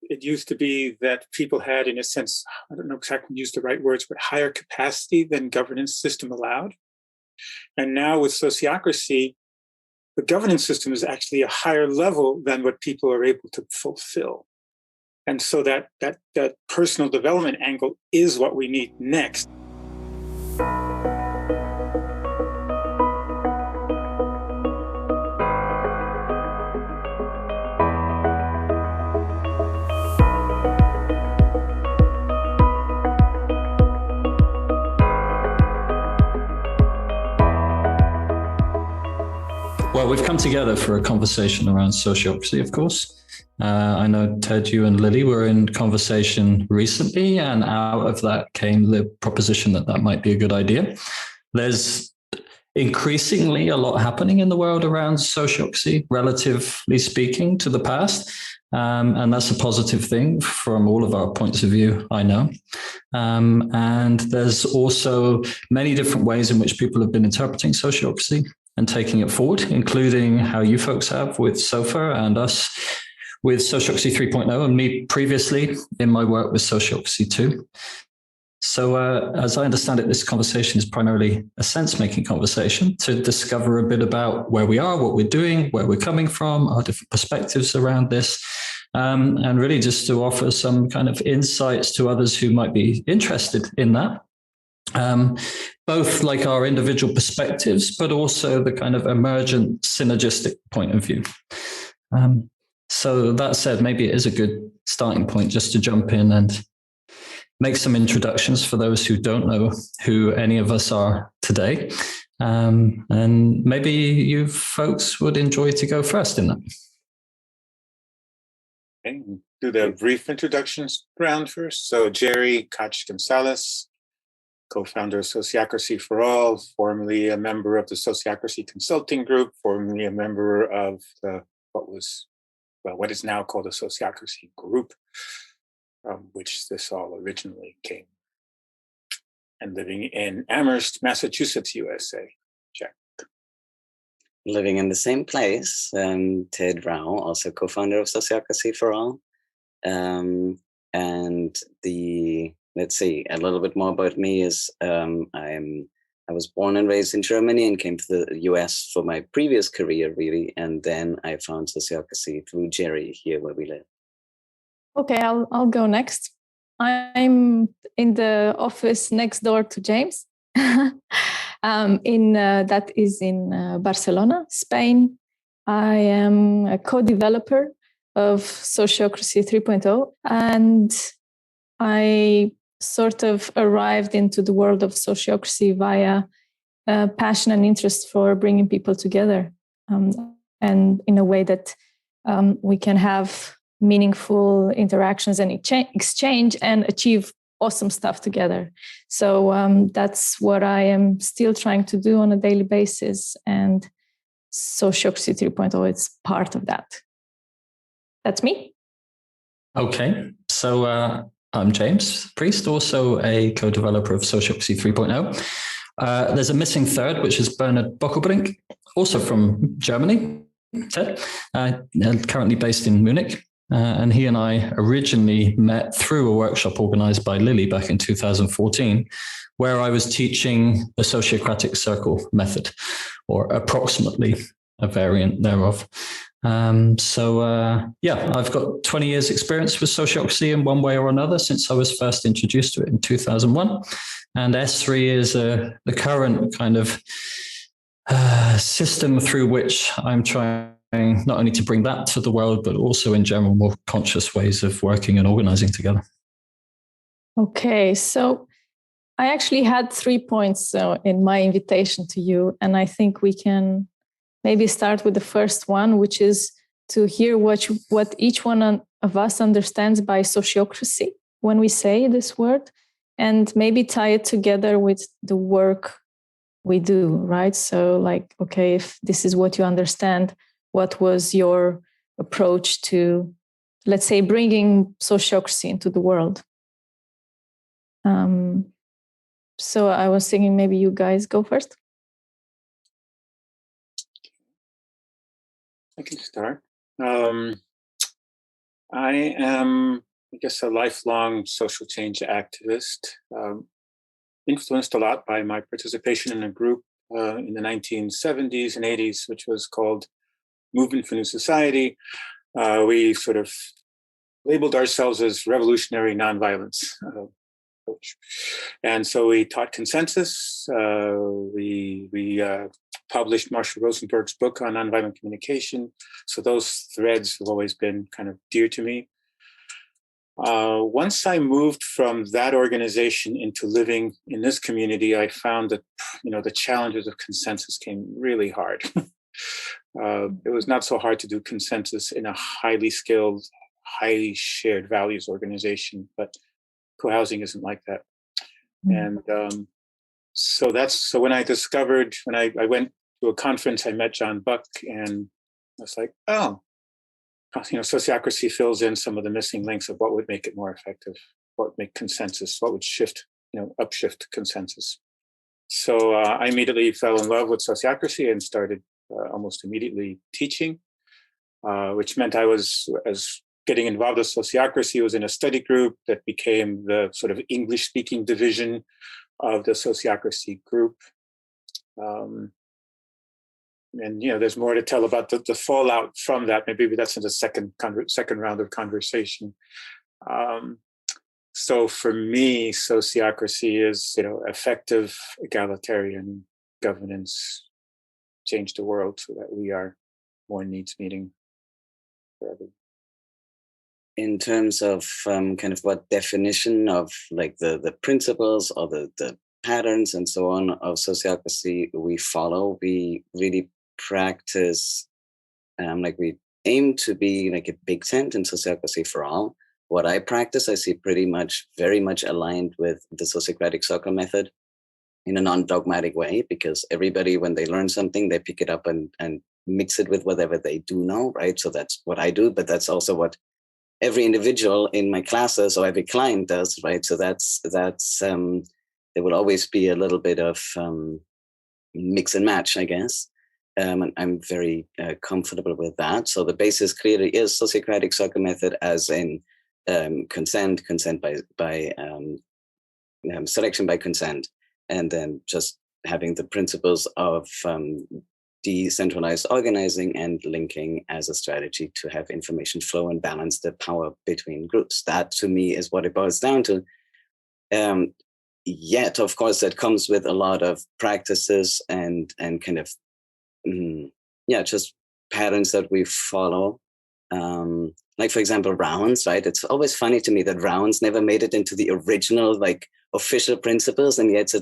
it used to be that people had, in a sense, I don't know exactly use the right words, but higher capacity than governance system allowed. And now with sociocracy, the governance system is actually a higher level than what people are able to fulfill. And so that personal development angle is what we need next. Well, we've come together for a conversation around sociocracy, of course. I know, Ted, you and Lily were in conversation recently, and out of that came the proposition that that might be a good idea. There's increasingly a lot happening in the world around sociocracy, relatively speaking, to the past. And that's a positive thing from all of our points of view, I know. And there's also many different ways in which people have been interpreting sociocracy and taking it forward, including how you folks have with SoFA and us with Sociocracy 3.0 and me previously in my work with Sociocracy 2. So as I understand it, this conversation is primarily a sense-making conversation to discover a bit about where we are, what we're doing, where we're coming from, our different perspectives around this, and really just to offer some kind of insights to others who might be interested in that. Both like our individual perspectives, but also the kind of emergent synergistic point of view. So that said, maybe it is a good starting point just to jump in and make some introductions for those who don't know who any of us are today. And maybe you folks would enjoy to go first in that. Okay, do the brief introductions round first. So Jerry Koch-Gonzales, co-founder of Sociocracy For All, formerly a member of the Sociocracy Consulting Group, formerly a member of what is now called the Sociocracy Group, from which this all originally came, and living in Amherst, Massachusetts, USA. Jack. Living in the same place, Ted Rao, also co-founder of Sociocracy For All. And let's see, a little bit more about me is I was born and raised in Germany and came to the US for my previous career, really. And then I found Sociocracy through Jerry here where we live. Okay, I'll go next. I'm in the office next door to James. That is in Barcelona, Spain. I am a co-developer of Sociocracy 3.0, and I sort of arrived into the world of sociocracy via passion and interest for bringing people together, and in a way that we can have meaningful interactions and exchange and achieve awesome stuff together. So that's what I am still trying to do on a daily basis, and Sociocracy 3.0 is part of that. That's me. Okay, so I'm James Priest, also a co-developer of Sociocracy 3.0. There's a missing third, which is Bernhard Bockelbrink, also from Germany, Ted, currently based in Munich. And he and I originally met through a workshop organized by Lily back in 2014, where I was teaching the Sociocratic Circle Method, or approximately a variant thereof. I've got 20 years experience with sociocracy in one way or another since I was first introduced to it in 2001. And S3 is the current kind of system through which I'm trying not only to bring that to the world, but also in general, more conscious ways of working and organizing together. Okay, so I actually had 3 points in my invitation to you, and I think we can maybe start with the first one, which is to hear what each one of us understands by sociocracy when we say this word, and maybe tie it together with the work we do, right? So like, okay, if this is what you understand, what was your approach to, let's say, bringing sociocracy into the world? So I was thinking maybe you guys go first. I can start. I am, I guess, a lifelong social change activist, influenced a lot by my participation in a group in the 1970s and 80s, which was called Movement for New Society. We sort of labeled ourselves as revolutionary nonviolence coach. And so we taught consensus. We published Marshall Rosenberg's book on nonviolent communication. So those threads have always been kind of dear to me. Once I moved from that organization into living in this community, I found that, the challenges of consensus came really hard. It was not so hard to do consensus in a highly skilled, highly shared values organization, but co-housing isn't like that. And so when I went to a conference, I met John Buck, and I was like, oh, sociocracy fills in some of the missing links of what would make it more effective, what would make consensus, what would upshift consensus. So I immediately fell in love with sociocracy and started almost immediately teaching, which meant I was getting involved with sociocracy. Was in a study group that became the sort of English-speaking division of the sociocracy group. And there's more to tell about the fallout from that. Maybe that's in the second round of conversation. So for me, sociocracy is effective egalitarian governance, change the world so that we are more needs meeting for everyone. In terms of kind of what definition of like the principles or the patterns and so on of sociocracy we follow, we really practice, we aim to be like a big tent in Sociocracy for All. What I practice, I see very much aligned with the Sociocratic Circle Method in a non-dogmatic way, because everybody, when they learn something, they pick it up and mix it with whatever they do know, right? So that's what I do, but that's also what every individual in my classes or every client does, right? So that's there will always be a little bit of mix and match, I guess. And I'm very comfortable with that. So the basis clearly is Sociocratic Circle Method, as in consent by selection by consent, and then just having the principles of decentralized organizing and linking as a strategy to have information flow and balance the power between groups. That to me is what it boils down to. Yet, of course, that comes with a lot of practices and kind of, just patterns that we follow. Like, for example, rounds, right? It's always funny to me that rounds never made it into the original, like, official principles, and yet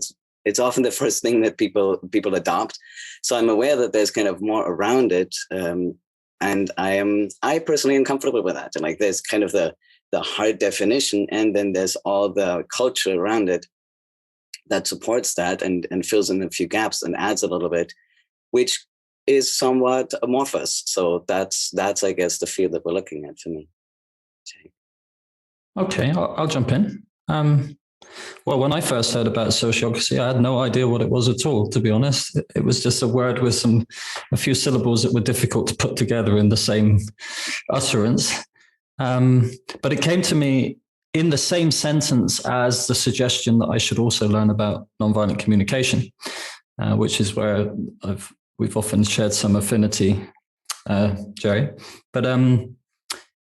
it's often the first thing that people adopt. So I'm aware that there's kind of more around it, and I personally am comfortable with that. And like, there's kind of the hard definition, and then there's all the culture around it that supports that and fills in a few gaps and adds a little bit, which is somewhat amorphous. So that's I guess the field that we're looking at for me. Okay, I'll jump in. Well, when I first heard about sociocracy, I had no idea what it was at all, to be honest. It was just a word with a few syllables that were difficult to put together in the same utterance. But it came to me in the same sentence as the suggestion that I should also learn about nonviolent communication, which is where we've often shared some affinity, Jerry. But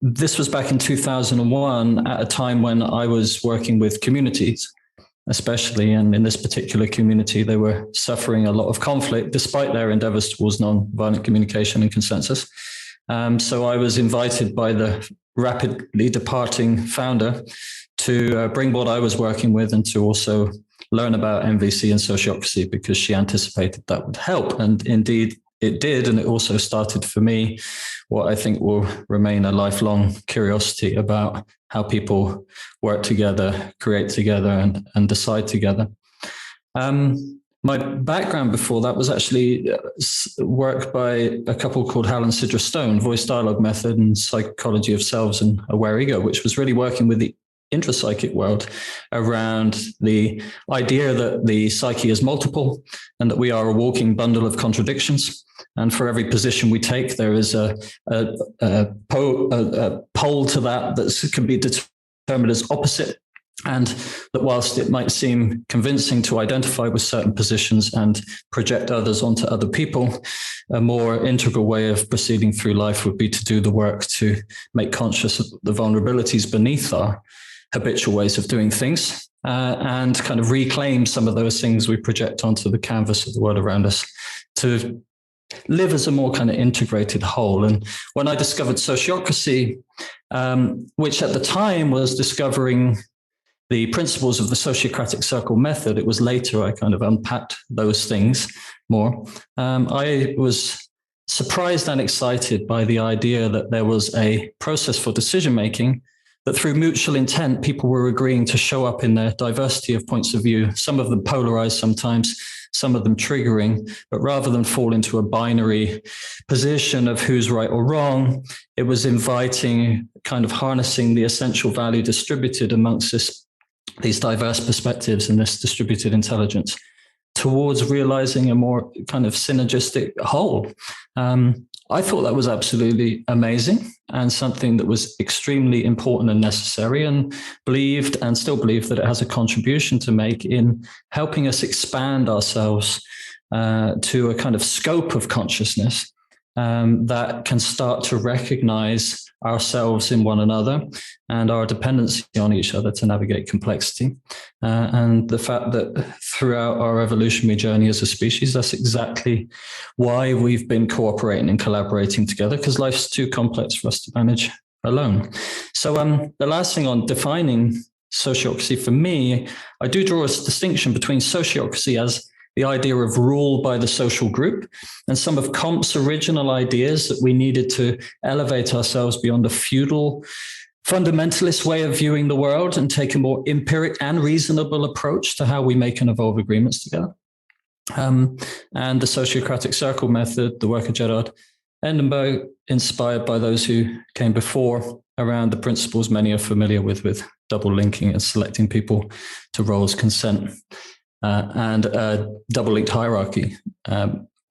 this was back in 2001 at a time when I was working with communities, especially, and in this particular community, they were suffering a lot of conflict despite their endeavors towards nonviolent communication and consensus. So I was invited by the rapidly departing founder to bring what I was working with and to also learn about MVC and sociocracy, because she anticipated that would help. And indeed, it did. And it also started for me what I think will remain a lifelong curiosity about how people work together, create together, and decide together. My background before that was actually work by a couple called Hal and Sidra Stone, Voice Dialogue Method and Psychology of Selves and Aware Ego, which was really working with the intrapsychic world around the idea that the psyche is multiple and that we are a walking bundle of contradictions. And for every position we take, there is a pole to that can be determined as opposite. And that whilst it might seem convincing to identify with certain positions and project others onto other people, a more integral way of proceeding through life would be to do the work to make conscious of the vulnerabilities beneath our habitual ways of doing things, and kind of reclaim some of those things we project onto the canvas of the world around us to live as a more kind of integrated whole. And when I discovered sociocracy, which at the time was discovering the principles of the Sociocratic Circle Method, it was later I kind of unpacked those things more. I was surprised and excited by the idea that there was a process for decision-making, that through mutual intent, people were agreeing to show up in their diversity of points of view, some of them polarized sometimes, some of them triggering, but rather than fall into a binary position of who's right or wrong, it was inviting, kind of harnessing the essential value distributed amongst these diverse perspectives and this distributed intelligence towards realizing a more kind of synergistic whole. I thought that was absolutely amazing and something that was extremely important and necessary, and believed and still believe that it has a contribution to make in helping us expand ourselves to a kind of scope of consciousness that can start to recognize ourselves in one another and our dependency on each other to navigate complexity. And the fact that throughout our evolutionary journey as a species, that's exactly why we've been cooperating and collaborating together, because life's too complex for us to manage alone. So the last thing on defining sociocracy for me, I do draw a distinction between sociocracy as the idea of rule by the social group, and some of Comte's original ideas that we needed to elevate ourselves beyond a feudal fundamentalist way of viewing the world and take a more empiric and reasonable approach to how we make and evolve agreements together. And the Sociocratic Circle Method, the work of Gerard Endenburg, inspired by those who came before, around the principles many are familiar with double linking and selecting people to roles, consent, and a double-linked hierarchy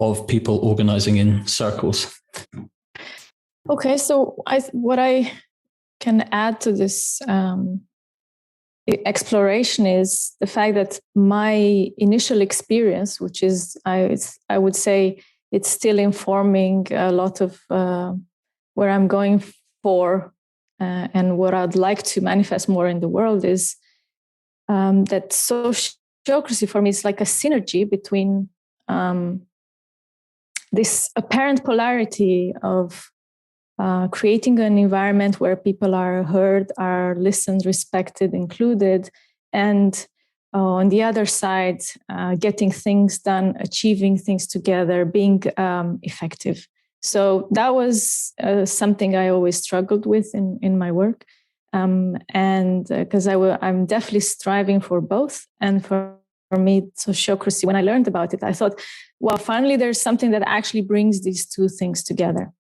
of people organizing in circles. Okay, so what I can add to this exploration is the fact that my initial experience, which is, I would say, it's still informing a lot of where I'm going for and what I'd like to manifest more in the world, is that sociocracy for me is like a synergy between this apparent polarity of creating an environment where people are heard, are listened, respected, included, and on the other side, getting things done, achieving things together, being effective. So that was something I always struggled with in my work. And because I'm definitely striving for both. And for me, sociocracy, when I learned about it, I thought, well, finally, there's something that actually brings these two things together.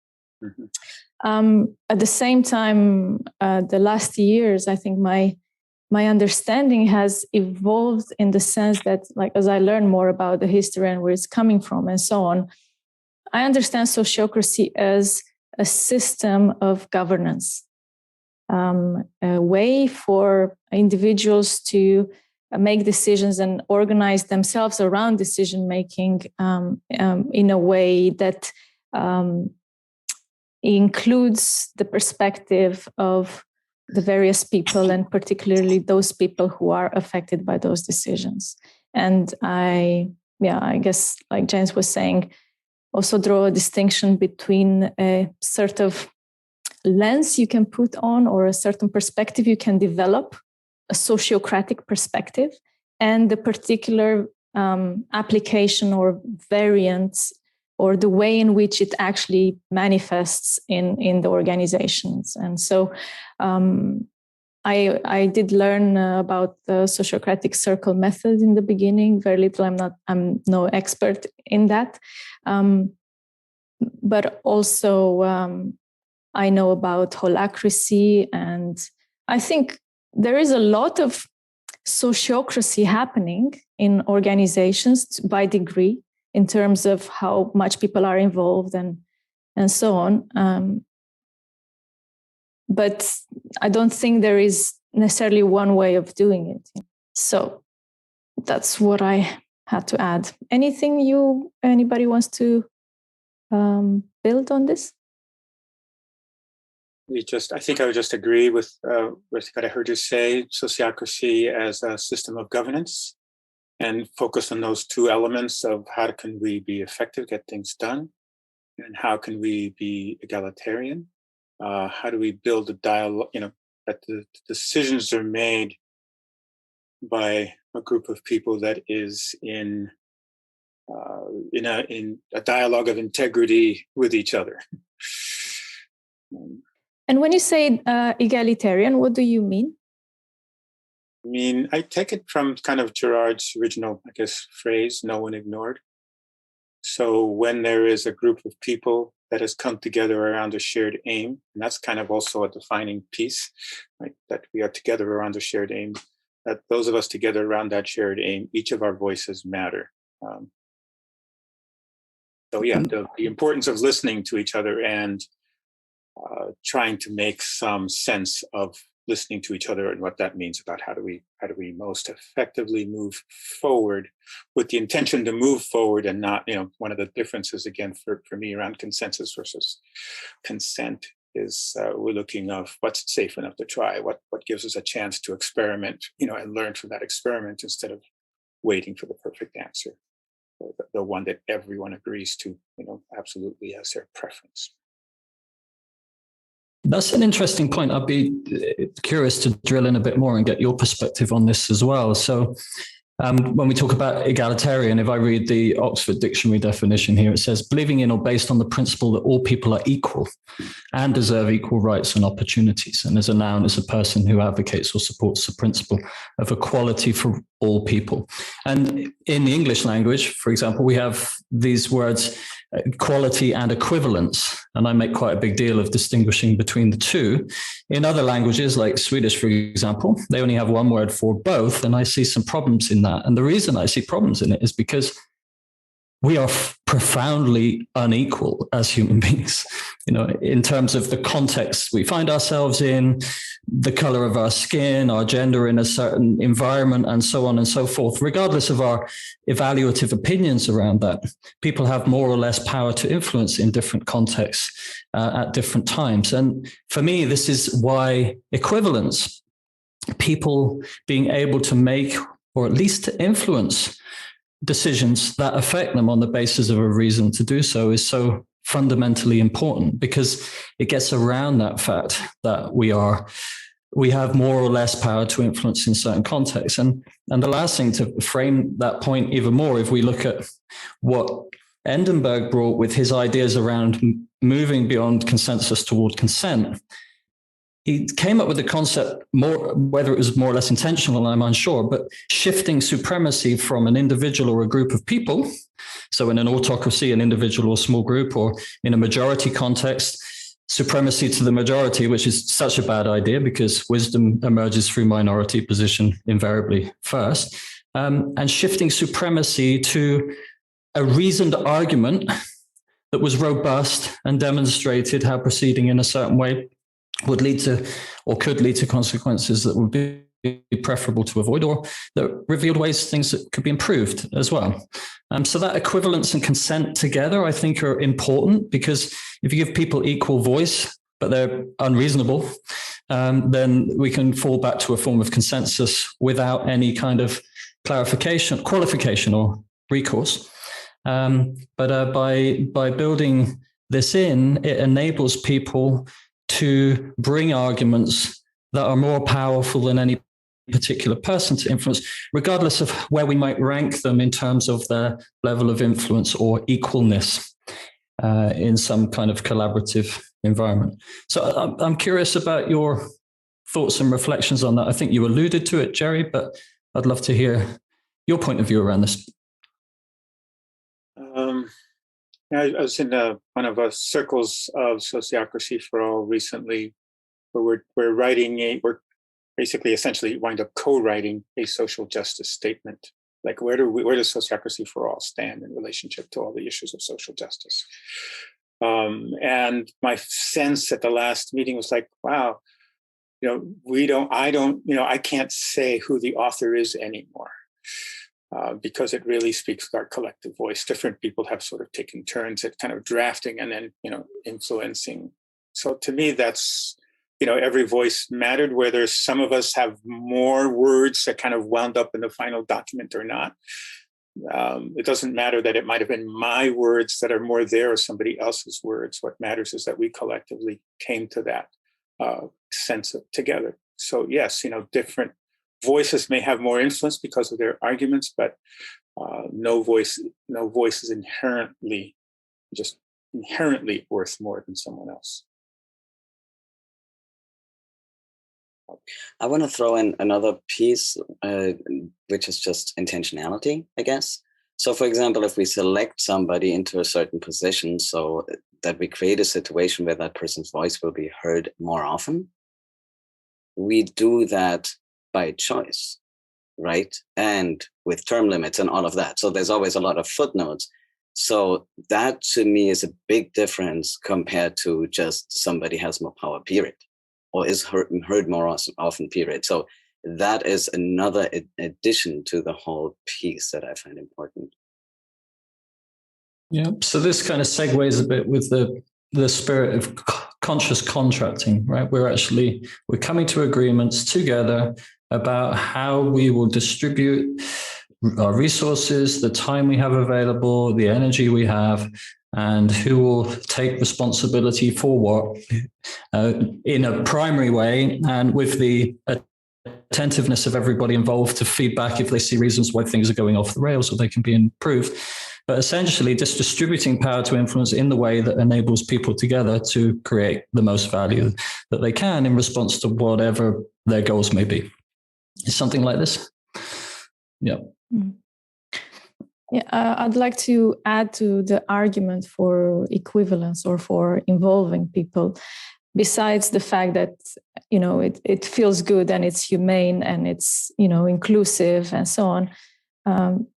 Mm-hmm. At the same time, the last years, I think my understanding has evolved in the sense that, like, as I learn more about the history and where it's coming from and so on, I understand sociocracy as a system of governance, a way for individuals to make decisions and organize themselves around decision making in a way that includes the perspective of the various people, and particularly those people who are affected by those decisions. And I guess, like James was saying, also draw a distinction between a sort of lens you can put on, or a certain perspective you can develop, a sociocratic perspective, and the particular application or variant, or the way in which it actually manifests in the organizations. And so I did learn about the Sociocratic Circle Method in the beginning, very little. I'm no expert in that. But also I know about holacracy, and I think there is a lot of sociocracy happening in organizations by degree in terms of how much people are involved and so on. But I don't think there is necessarily one way of doing it. So that's what I had to add. Anything anybody wants to build on this? I think I would just agree with what I heard you say, sociocracy as a system of governance, and focus on those two elements of how can we be effective, get things done, and how can we be egalitarian? How do we build a dialogue, that the decisions are made by a group of people that is in a dialogue of integrity with each other. And when you say egalitarian, what do you mean? I mean, I take it from kind of Girard's original, I guess, phrase, no one ignored. So when there is a group of people that has come together around a shared aim, and that's kind of also a defining piece, right? That we are together around a shared aim, that those of us together around that shared aim, each of our voices matter. The importance of listening to each other and trying to make some sense of listening to each other and what that means about how do we most effectively move forward with the intention to move forward, and not, one of the differences again for me around consensus versus consent is we're looking of what's safe enough to try, what gives us a chance to experiment, and learn from that experiment instead of waiting for the perfect answer, or the one that everyone agrees to, absolutely as their preference. That's an interesting point. I'd be curious to drill in a bit more and get your perspective on this as well. So when we talk about egalitarian, if I read the Oxford Dictionary definition here, it says believing in or based on the principle that all people are equal and deserve equal rights and opportunities. And as a noun, it's a person who advocates or supports the principle of equality for all people. And in the English language, for example, we have these words, equality and equivalence. And I make quite a big deal of distinguishing between the two. In other languages, like Swedish, for example, they only have one word for both. And I see some problems in that. And the reason I see problems in it is because we are profoundly unequal as human beings, in terms of the context we find ourselves in, the color of our skin, our gender in a certain environment, and so on and so forth. Regardless of our evaluative opinions around that, people have more or less power to influence in different contexts at different times. And for me, this is why equivalence, people being able to make or at least to influence decisions that affect them on the basis of a reason to do so, is so fundamentally important, because it gets around that fact that we have more or less power to influence in certain contexts. And the last thing, to frame that point even more, if we look at what Endenberg brought with his ideas around moving beyond consensus toward consent, he came up with the concept, whether it was more or less intentional, I'm unsure, but shifting supremacy from an individual or a group of people. So in an autocracy, an individual or small group, or in a majority context, supremacy to the majority, which is such a bad idea because wisdom emerges through minority position invariably first, and shifting supremacy to a reasoned argument that was robust and demonstrated how proceeding in a certain way would lead to, or could lead to, consequences that would be preferable to avoid, or that revealed things that could be improved as well. So that equivalence and consent together, I think, are important, because if you give people equal voice, but they're unreasonable, then we can fall back to a form of consensus without any kind of qualification or recourse. But by building this in, it enables people to bring arguments that are more powerful than any particular person to influence, regardless of where we might rank them in terms of their level of influence or equalness in some kind of collaborative environment. So I'm curious about your thoughts and reflections on that. I think you alluded to it, Jerry, but I'd love to hear your point of view around this. I was in one of our circles of Sociocracy For All recently, where we're basically essentially wind up co-writing a social justice statement. Like where does Sociocracy for All stand in relationship to all the issues of social justice? And my sense at the last meeting was like, wow, I can't say who the author is anymore. Because it really speaks with our collective voice. Different people have sort of taken turns at kind of drafting and then, influencing. So to me, that's, every voice mattered, whether some of us have more words that kind of wound up in the final document or not. It doesn't matter that it might have been my words that are more there or somebody else's words. What matters is that we collectively came to that sense of together. So yes, different voices may have more influence because of their arguments, but no voice is inherently worth more than someone else. I want to throw in another piece, which is just intentionality, I guess. So, for example, if we select somebody into a certain position so that we create a situation where that person's voice will be heard more often, we do that by choice, right? And with term limits and all of that. So there's always a lot of footnotes. So that to me is a big difference compared to just somebody has more power, period, or is heard more often, period. So that is another addition to the whole piece that I find important. Yeah. So this kind of segues a bit with the spirit of conscious contracting, right? We're coming to agreements together about how we will distribute our resources, the time we have available, the energy we have, and who will take responsibility for what in a primary way, and with the attentiveness of everybody involved to feedback if they see reasons why things are going off the rails or they can be improved. But essentially just distributing power to influence in the way that enables people together to create the most value that they can in response to whatever their goals may be. Is something like this? Yeah. Yeah, I'd like to add to the argument for equivalence or for involving people, besides the fact that, it feels good and it's humane and it's, inclusive and so on.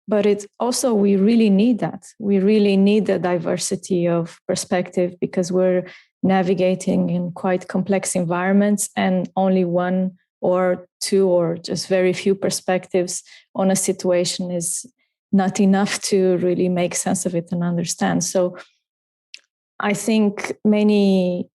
But it's also, we really need that. We really need the diversity of perspective because we're navigating in quite complex environments, and only one or two or just very few perspectives on a situation is not enough to really make sense of it and understand. So I think many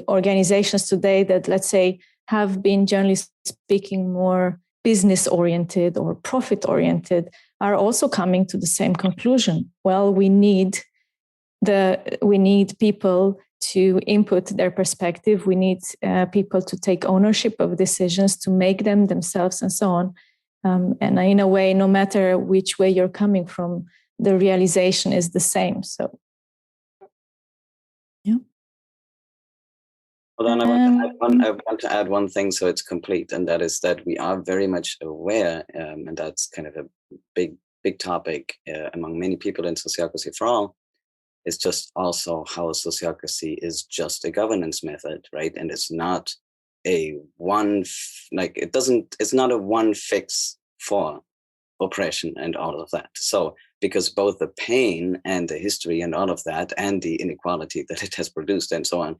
organizations today that, let's say, have been, generally speaking, more business-oriented or profit-oriented are also coming to the same conclusion. Well, we need people to input their perspective. We need people to take ownership of decisions, to make them themselves, and so on. And in a way, no matter which way you're coming from, the realization is the same. So, yeah. Hold on, I want to add one thing so it's complete, and that is that we are very much aware, and that's kind of a big topic among many people in Sociocracy for All. It's just also how sociocracy is just a governance method, right? And it's not it's not a one fix for oppression and all of that. So because both the pain and the history and all of that and the inequality that it has produced and so on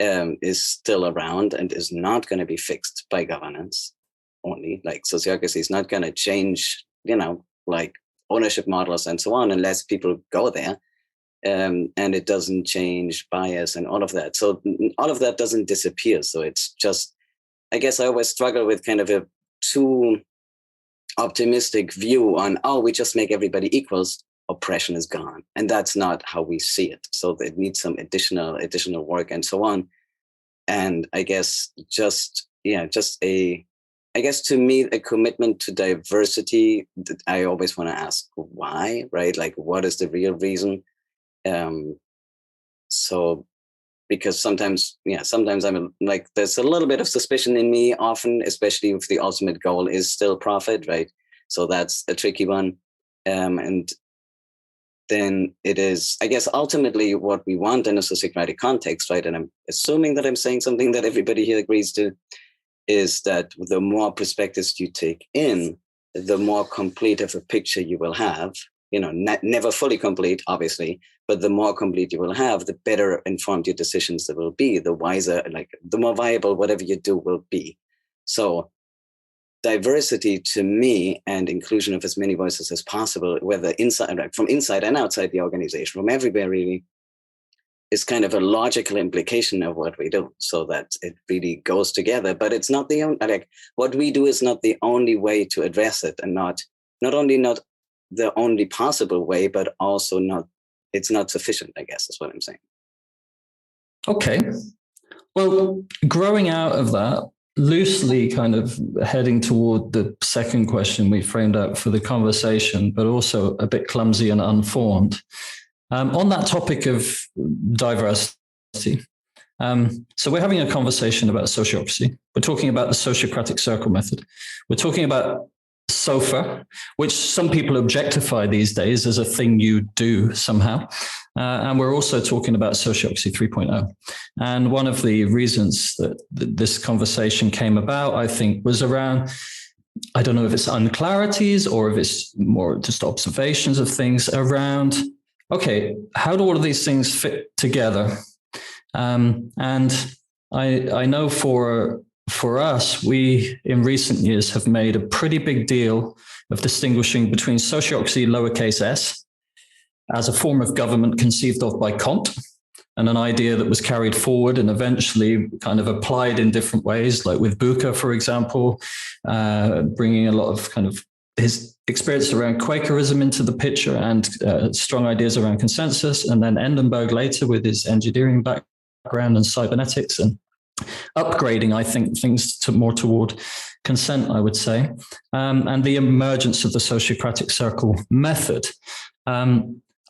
is still around and is not going to be fixed by governance only. Like sociocracy is not going to change, like ownership models and so on unless people go there. And it doesn't change bias and all of that. So all of that doesn't disappear. So it's just, I guess I always struggle with kind of a too optimistic view on, we just make everybody equals, oppression is gone. And that's not how we see it. So it needs some additional work and so on. And I guess I guess to me, a commitment to diversity, I always want to ask why, right? Like, what is the real reason? So because sometimes I'm like, there's a little bit of suspicion in me often, especially if the ultimate goal is still profit, right? So that's a tricky one. And then it is, I guess, ultimately what we want in a sociocratic context, right? And I'm assuming that I'm saying something that everybody here agrees to, is that the more perspectives you take in, the more complete of a picture you will have. Never fully complete, obviously, but the more complete you will have, the better informed your decisions will be, the wiser, the more viable whatever you do will be. So diversity to me, and inclusion of as many voices as possible, whether from inside and outside the organization, from everywhere really, is kind of a logical implication of what we do, so that it really goes together. But it's not the only, what we do is not the only way to address it, and not only not the only possible way, but also it's not sufficient, I guess is what I'm saying. Okay. Well, growing out of that, loosely kind of heading toward the second question we framed out for the conversation, but also a bit clumsy and unformed. On that topic of diversity, so we're having a conversation about sociocracy. We're talking about the Sociocratic Circle Method. We're talking about SoFA, which some people objectify these days as a thing you do somehow. And we're also talking about Sociocracy 3.0. And one of the reasons that this conversation came about, I think, was around, I don't know if it's unclarities or if it's more just observations of things around, okay, how do all of these things fit together? And I know for us, we in recent years have made a pretty big deal of distinguishing between sociocracy, lowercase s, as a form of government conceived of by Kant, and an idea that was carried forward and eventually kind of applied in different ways, like with Bucher, for example, bringing a lot of kind of his experience around Quakerism into the picture and strong ideas around consensus, and then Endenberg later with his engineering background and cybernetics and upgrading, I think, things more toward consent, I would say, and the emergence of the Sociocratic Circle Method.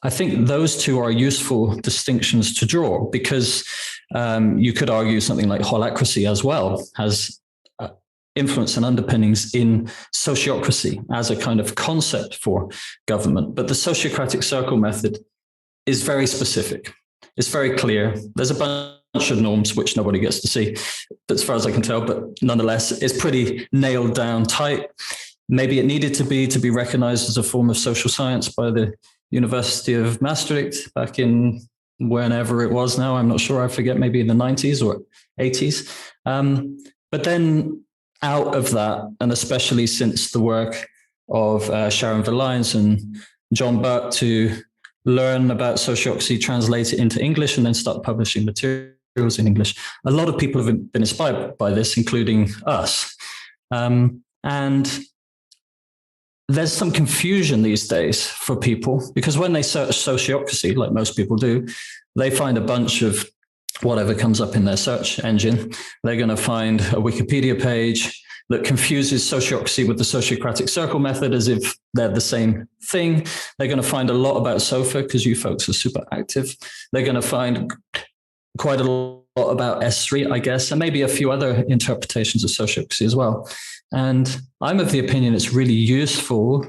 I think those two are useful distinctions to draw, because you could argue something like holacracy as well has influence and underpinnings in sociocracy as a kind of concept for government. But the Sociocratic Circle Method is very specific. It's very clear. There's a bunch of norms which nobody gets to see, as far as I can tell, but nonetheless, it's pretty nailed down tight. Maybe it needed to be recognized as a form of social science by the University of Maastricht back in whenever it was now. I'm not sure. I forget, maybe in the 90s or 80s. But then out of that, and especially since the work of Sharon Verlijns and John Burke to learn about sociocracy, translate it into English, and then start publishing materials in English, a lot of people have been inspired by this, including us. And there's some confusion these days for people, because when they search sociocracy, like most people do, they find a bunch of whatever comes up in their search engine. They're going to find a Wikipedia page that confuses sociocracy with the Sociocratic Circle Method as if they're the same thing. They're going to find a lot about SoFA because you folks are super active. They're going to find quite a lot about S3, I guess, and maybe a few other interpretations of sociocracy as well. And I'm of the opinion it's really useful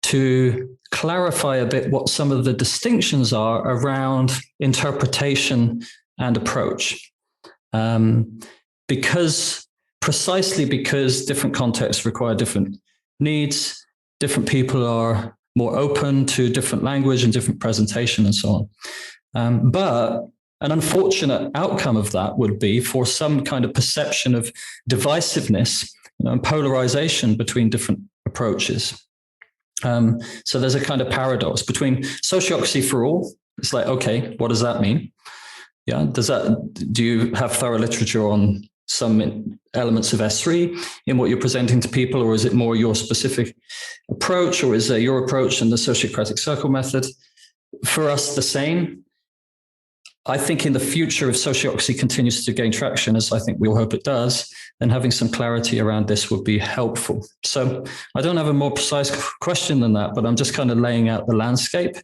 to clarify a bit what some of the distinctions are around interpretation and approach. Precisely because different contexts require different needs, different people are more open to different language and different presentation and so on. But an unfortunate outcome of that would be for some kind of perception of divisiveness, and polarization between different approaches. So there's a kind of paradox between sociocracy for all. It's like, okay, what does that mean? Yeah, do you have thorough literature on some elements of S3 in what you're presenting to people, or is it more your specific approach, or is your approach and the Sociocratic Circle Method for us the same? I think in the future, if sociocracy continues to gain traction, as I think we all hope it does, then having some clarity around this would be helpful. So I don't have a more precise question than that, but I'm just kind of laying out the landscape.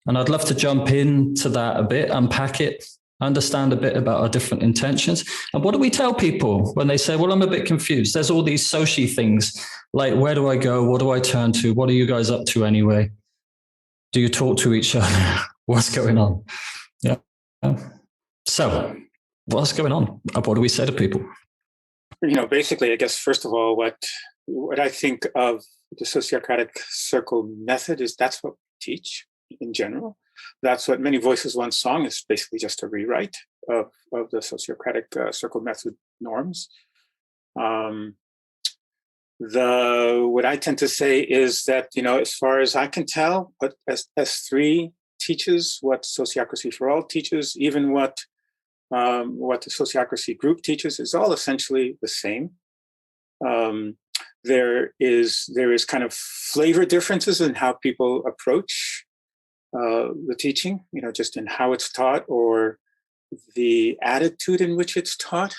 And I'd love to jump into that a bit, unpack it, understand a bit about our different intentions. And what do we tell people when they say, well, I'm a bit confused. There's all these soci things, like, where do I go? What do I turn to? What are you guys up to anyway? Do you talk to each other? What's going on? Yeah. So what's going on? What do we say to people? basically, I guess, first of all, what I think of the Sociocratic Circle Method is that's what we teach in general. That's what Many Voices, One Song is basically just a rewrite of the Sociocratic Circle Method norms. What I tend to say is that, as far as I can tell, what S3 teaches, what Sociocracy For All teaches, even what the Sociocracy group teaches is all essentially the same. There is kind of flavor differences in how people approach the teaching, just in how it's taught or the attitude in which it's taught.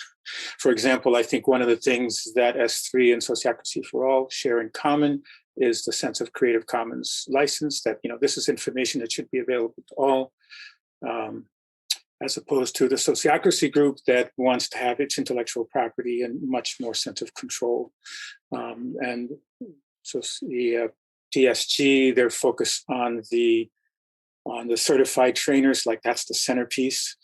For example, I think one of the things that S3 and Sociocracy For All share in common is the sense of Creative Commons license, that, this is information that should be available to all, as opposed to the Sociocracy group that wants to have its intellectual property and much more sense of control. And so the TSG, they're focused on the certified trainers, like that's the centerpiece.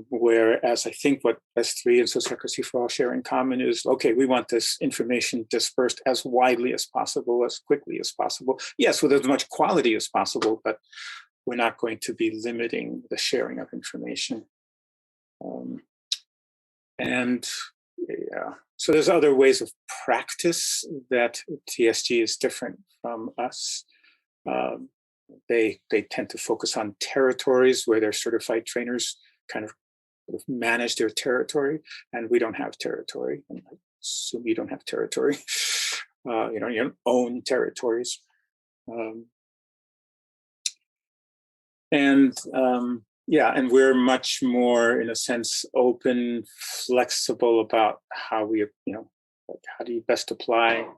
Whereas I think what S3 and Sociocracy For All share in common is, okay, we want this information dispersed as widely as possible, as quickly as possible. Yes, with as much quality as possible, but we're not going to be limiting the sharing of information. So there's other ways of practice that TSG is different from us. They tend to focus on territories where their certified trainers kind of manage their territory, and we don't have territory. And I assume you don't have territory. You don't own territories. And we're much more, in a sense, open, flexible about how we, how do you best apply.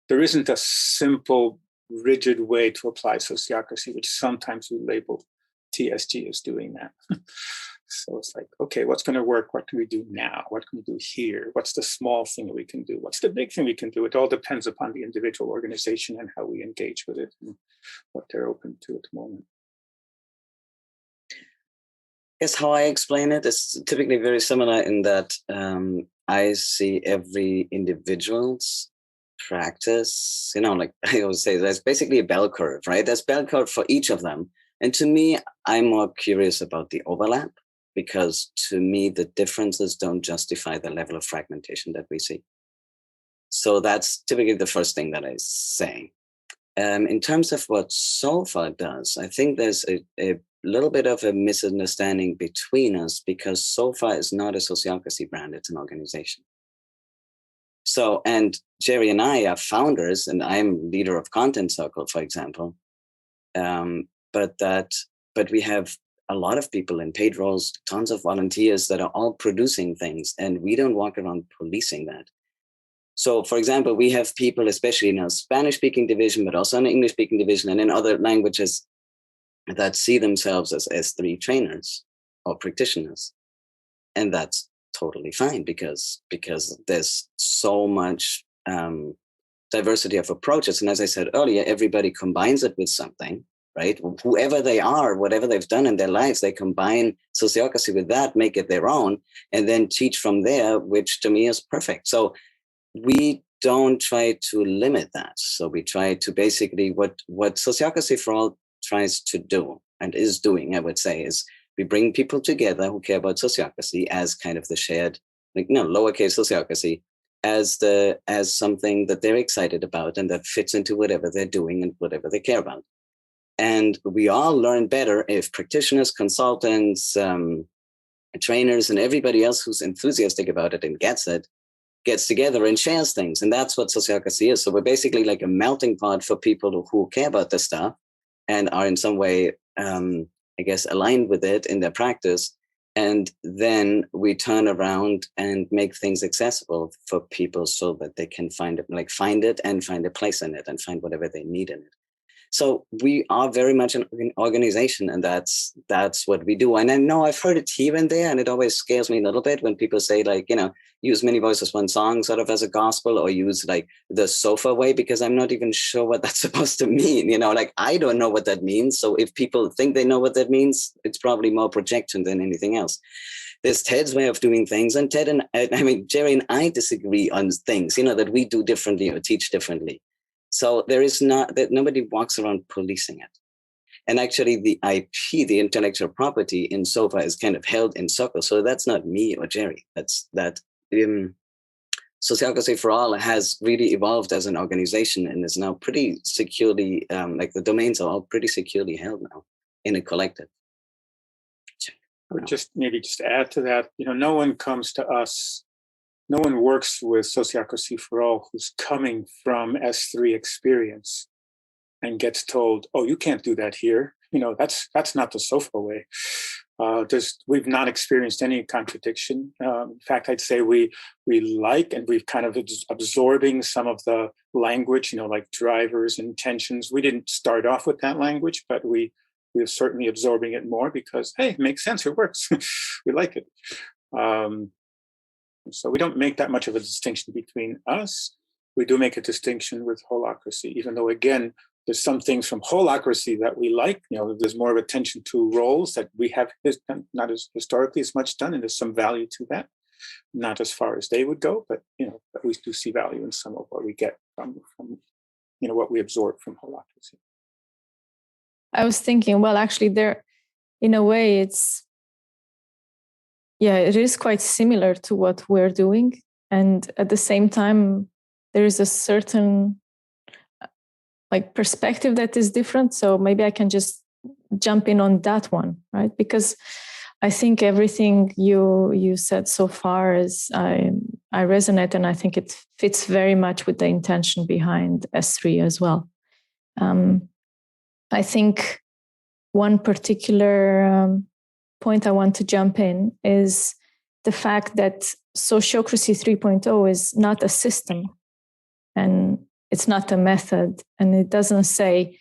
There isn't a simple, rigid way to apply sociocracy, which sometimes we label TSG as doing that. So it's like, okay, what's going to work? What can we do now? What can we do here? What's the small thing that we can do? What's the big thing we can do? It all depends upon the individual organization and how we engage with it and what they're open to at the moment. Yes, how I explain it is typically very similar in that I see every individual's practice, like I always say, there's basically a bell curve, right? There's bell curve for each of them. And to me, I'm more curious about the overlap, because to me, the differences don't justify the level of fragmentation that we see. So that's typically the first thing that I say. In terms of what SoFA does, I think there's a little bit of a misunderstanding between us, because SoFA is not a sociocracy brand, it's an organization. So, and Jerry and I are founders, and I'm leader of Content Circle, for example. But we have a lot of people in paid roles, tons of volunteers that are all producing things, and we don't walk around policing that. So, for example, we have people, especially in our Spanish-speaking division, but also in the English-speaking division and in other languages, that see themselves as S3 trainers or practitioners. And that's totally fine, because there's so much diversity of approaches. And as I said earlier, everybody combines it with something, right? Whoever they are, whatever they've done in their lives, they combine sociocracy with that, make it their own, and then teach from there, which to me is perfect. So we don't try to limit that. So we try to basically, what Sociocracy For All tries to do and is doing, I would say, is we bring people together who care about sociocracy as kind of the shared, lowercase sociocracy, as something that they're excited about and that fits into whatever they're doing and whatever they care about. And we all learn better if practitioners, consultants, trainers, and everybody else who's enthusiastic about it and gets together and shares things. And that's what sociocracy is. So we're basically like a melting pot for people who care about this stuff and are in some way, aligned with it in their practice. And then we turn around and make things accessible for people so that they can find it and find a place in it and find whatever they need in it. So we are very much an organization, and that's what we do. And I know I've heard it here and there, and it always scares me a little bit when people say, like, use Many Voices, One Song sort of as a gospel, or use like the SoFA way, because I'm not even sure what that's supposed to mean. Like, I don't know what that means. So if people think they know what that means, it's probably more projection than anything else. There's Ted's way of doing things, and Jerry and I disagree on things, that we do differently or teach differently. So there is not that nobody walks around policing it. And actually the IP, the intellectual property in SoFA, is kind of held in SOCO. So that's not me or Jerry. Sociocracy For All has really evolved as an organization and is now pretty securely, like the domains are all pretty securely held now in a collective. I would just add to that, no one comes to us, no one works with Sociocracy For All who's coming from S3 experience and gets told, oh, you can't do that here. That's not the SoFA way. We've not experienced any contradiction. In fact, I'd say we like, and we've kind of absorbing some of the language, like drivers, intentions. We didn't start off with that language, but we're certainly absorbing it more because, hey, it makes sense, it works. We like it. So we don't make that much of a distinction between us. We do make a distinction with holacracy, even though, again, there's some things from holacracy that we like. There's more of attention to roles that we have not as historically as much done, and there's some value to that. Not as far as they would go, but but we do see value in some of what we get from what we absorb from holacracy. I was thinking, well, actually, there, in a way, it is quite similar to what we're doing, and at the same time, there is a certain perspective that is different. So maybe I can just jump in on that one, right? Because I think everything you said so far is I resonate, and I think it fits very much with the intention behind S3 as well. I think one particular point I want to jump in is the fact that Sociocracy 3.0 is not a system, and it's not a method, and it doesn't say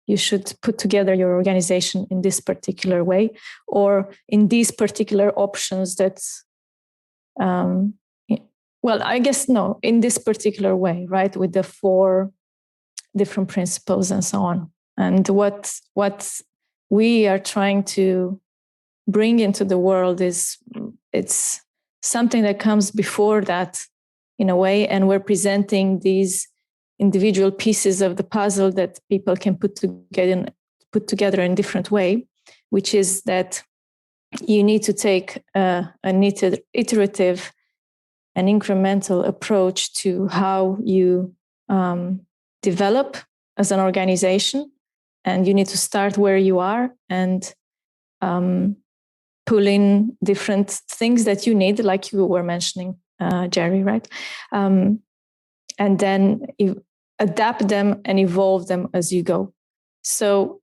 you should put together your organization in this particular way or in these particular options that, I guess no, in this particular way, right? With the 4 different principles and so on. And what we are trying to bring into the world is it's something that comes before that in a way, and we're presenting these individual pieces of the puzzle that people can put together in a different way, which is that you need to take an iterative and incremental approach to how you develop as an organization. And you need to start where you are and pull in different things that you need, like you were mentioning, Jerry, right? And then adapt them and evolve them as you go. So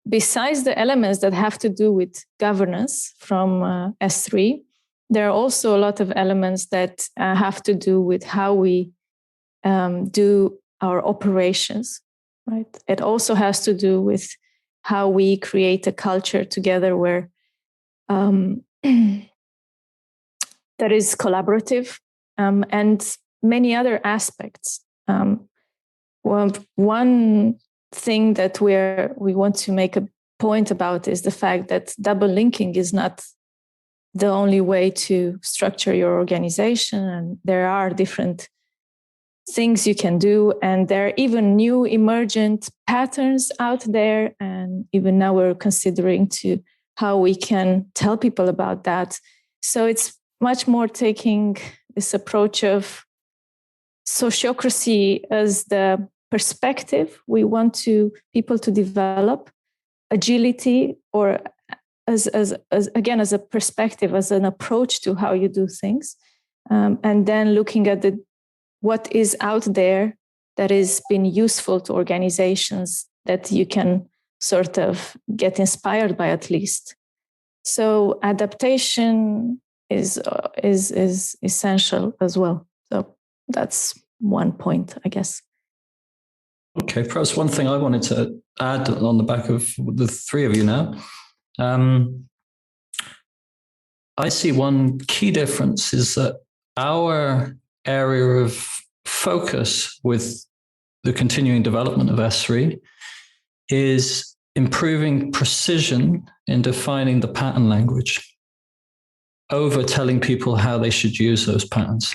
besides the elements that have to do with governance from S3, there are also a lot of elements that have to do with how we do our operations, right? It also has to do with how we create a culture together where that is collaborative, and many other aspects. One thing that we want to make a point about is the fact that double linking is not the only way to structure your organization, and there are different things you can do, and there are even new emergent patterns out there, and even now we're considering to how we can tell people about that. So it's much more taking this approach of sociocracy as the perspective we want people to develop, agility, or as a perspective, as an approach to how you do things, and then looking at what is out there that has been useful to organizations that you can sort of get inspired by, at least. So adaptation is essential as well. So that's one point, I guess. Okay, perhaps one thing I wanted to add on the back of the three of you now. I see one key difference is that our area of focus with the continuing development of S3 is improving precision in defining the pattern language over telling people how they should use those patterns.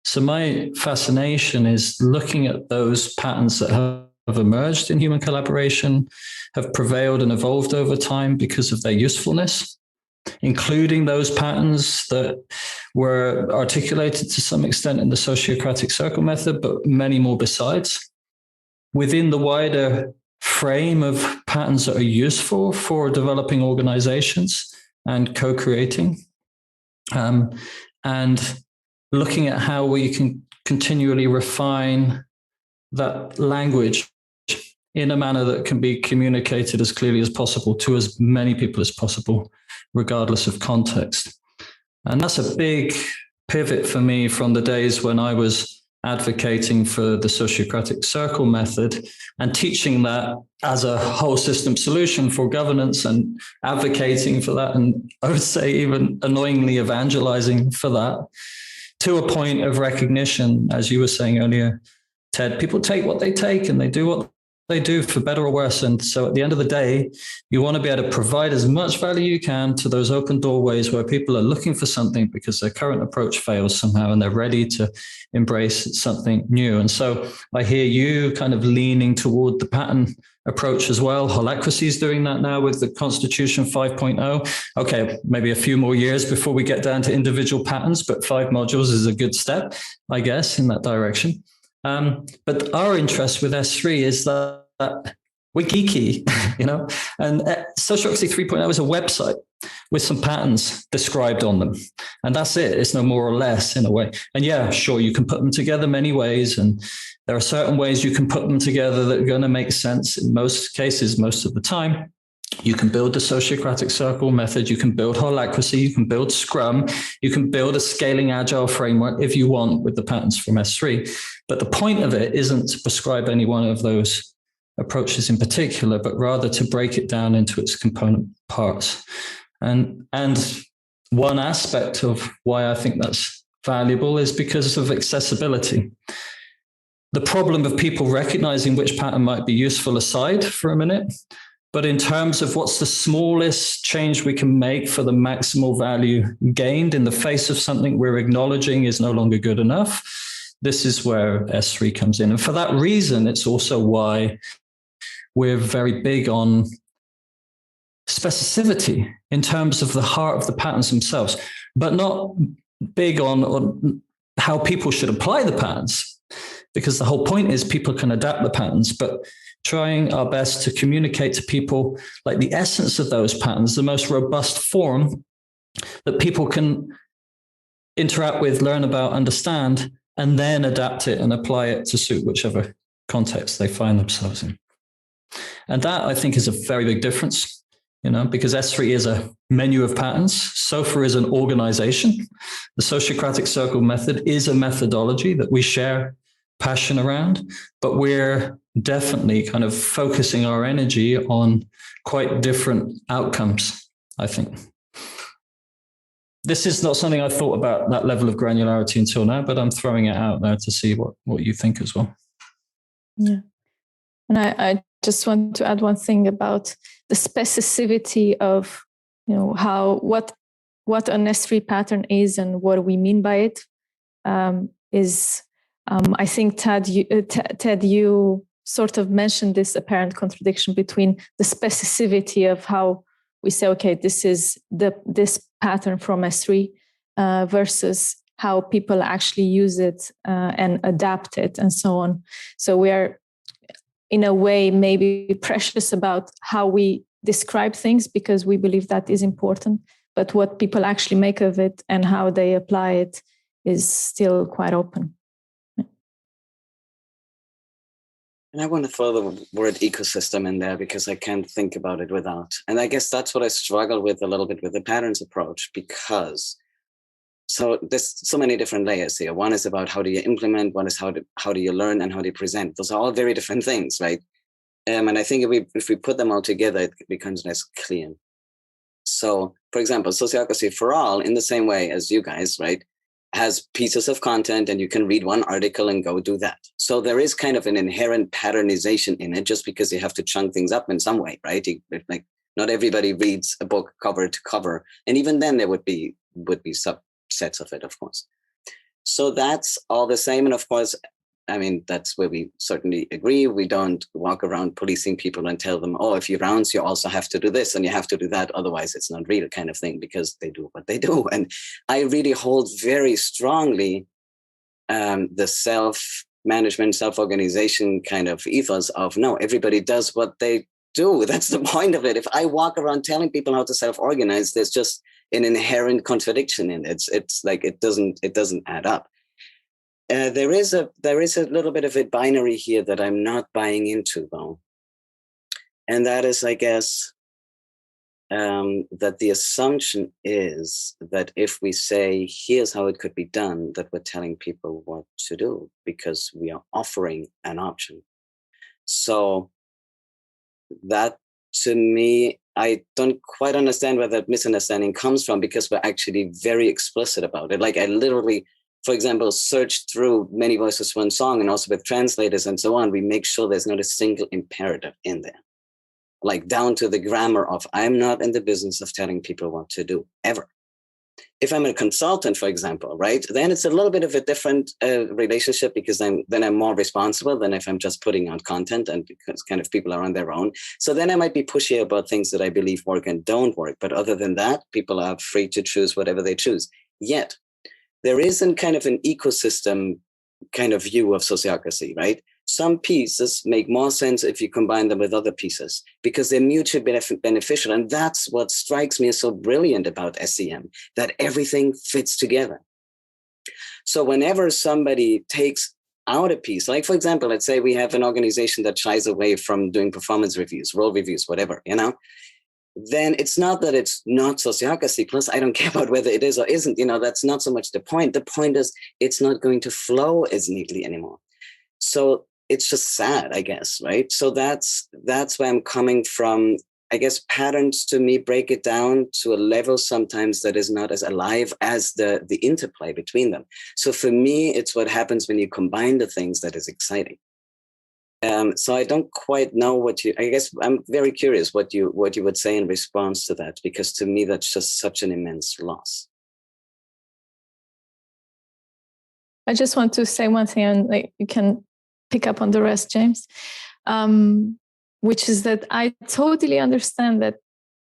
So my fascination is looking at those patterns that have emerged in human collaboration, have prevailed and evolved over time because of their usefulness, including those patterns that were articulated to some extent in the Sociocratic Circle Method, but many more besides, within the wider frame of patterns that are useful for developing organizations and co-creating, and looking at how we can continually refine that language in a manner that can be communicated as clearly as possible to as many people as possible, regardless of context. And that's a big pivot for me from the days when I was advocating for the Sociocratic Circle Method and teaching that as a whole system solution for governance and advocating for that. And I would say even annoyingly evangelizing for that, to a point of recognition, as you were saying earlier, Ted, people take what they take and they do what they do for better or worse. And so at the end of the day, you want to be able to provide as much value you can to those open doorways where people are looking for something because their current approach fails somehow and they're ready to embrace something new. And so I hear you kind of leaning toward the pattern approach as well. Holacracy is doing that now with the Constitution 5.0. Okay, maybe a few more years before we get down to individual patterns, but 5 modules is a good step, I guess, in that direction. But our interest with S3 is that we're geeky, and Sociocracy 3.0 is a website with some patterns described on them. And that's it. It's no more or less in a way. And yeah, sure, you can put them together many ways. And there are certain ways you can put them together that are going to make sense in most cases, most of the time. You can build the Sociocratic Circle Method. You can build Holacracy. You can build Scrum. You can build a scaling agile framework if you want with the patterns from S3. But the point of it isn't to prescribe any one of those approaches in particular, but rather to break it down into its component parts. And one aspect of why I think that's valuable is because of accessibility. The problem of people recognizing which pattern might be useful aside for a minute, but in terms of what's the smallest change we can make for the maximal value gained in the face of something we're acknowledging is no longer good enough, this is where S3 comes in. And for that reason, it's also why we're very big on specificity in terms of the heart of the patterns themselves, but not big on how people should apply the patterns, because the whole point is people can adapt the patterns, but trying our best to communicate to people like the essence of those patterns, the most robust form that people can interact with, learn about, understand, and then adapt it and apply it to suit whichever context they find themselves in. And that, I think, is a very big difference, because S3 is a menu of patterns. SoFA is an organization. The Sociocratic Circle Method is a methodology that we share passion around, but we're definitely kind of focusing our energy on quite different outcomes, I think. This is not something I thought about that level of granularity until now, but I'm throwing it out there to see what you think as well. Yeah. And I just want to add one thing about the specificity of, what an S3 pattern is and what we mean by it. I think, Ted, you sort of mentioned this apparent contradiction between the specificity of how we say, okay, this is this pattern from S3 versus how people actually use it and adapt it and so on. So we are, in a way, maybe precious about how we describe things because we believe that is important. But what people actually make of it and how they apply it is still quite open. And I want to throw the word ecosystem in there because I can't think about it without. And I guess that's what I struggle with a little bit with the patterns approach, because So there's so many different layers here. One is about how do you implement, one is how do you learn, and how do you present. Those are all very different things, right? And I think if we put them all together, it becomes less clear. So, for example, Sociocracy For All, in the same way as you guys, right, has pieces of content, and you can read one article and go do that. So there is kind of an inherent patternization in it, just because you have to chunk things up in some way, right? Like, not everybody reads a book cover to cover, and even then there would be subsets of it, of course. So that's all the same, and of course, I mean, that's where we certainly agree. We don't walk around policing people and tell them, oh, if you rounds, you also have to do this and you have to do that. Otherwise, it's not real, kind of thing, because they do what they do. And I really hold very strongly the self-management, self-organization kind of ethos of, no, everybody does what they do. That's the point of it. If I walk around telling people how to self-organize, there's just an inherent contradiction in it. It's like it doesn't add up. There is a little bit of a binary here that I'm not buying into, though, and that is, I guess, that the assumption is that if we say here's how it could be done, that we're telling people what to do because we are offering an option. So that, to me, I don't quite understand where that misunderstanding comes from, because we're actually very explicit about it. Like, I literally, for example, search through Many Voices, One Song, and also with translators and so on, we make sure there's not a single imperative in there. Like, down to the grammar of, I'm not in the business of telling people what to do, ever. If I'm a consultant, for example, right, then it's a little bit of a different relationship, because I'm more responsible than if I'm just putting out content, and because kind of people are on their own. So then I might be pushy about things that I believe work and don't work. But other than that, people are free to choose whatever they choose. Yet, there isn't kind of an ecosystem kind of view of sociocracy, right? Some pieces make more sense if you combine them with other pieces, because they're mutually beneficial. And that's what strikes me as so brilliant about SCM, that everything fits together. So whenever somebody takes out a piece, like, for example, let's say we have an organization that shies away from doing performance reviews, role reviews, whatever, then it's not that it's not sociocracy. Plus, I don't care about whether it is or isn't. That's not so much the point. The point is it's not going to flow as neatly anymore. So it's just sad, I guess, right? So that's where I'm coming from. I guess patterns, to me, break it down to a level sometimes that is not as alive as the interplay between them. So for me, it's what happens when you combine the things that is exciting. So I don't quite know I guess I'm very curious what you would say in response to that, because to me, that's just such an immense loss. I just want to say one thing, and you can pick up on the rest, James, which is that I totally understand that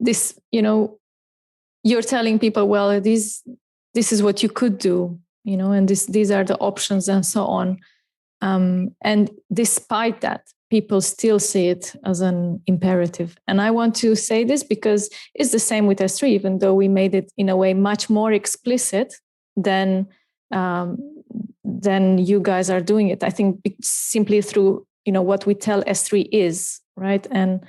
this, you're telling people, well, this is what you could do, and these are the options and so on. And despite that, people still see it as an imperative. And I want to say this because it's the same with S3, even though we made it in a way much more explicit than you guys are doing it. I think simply through, what we tell S3 is, right? And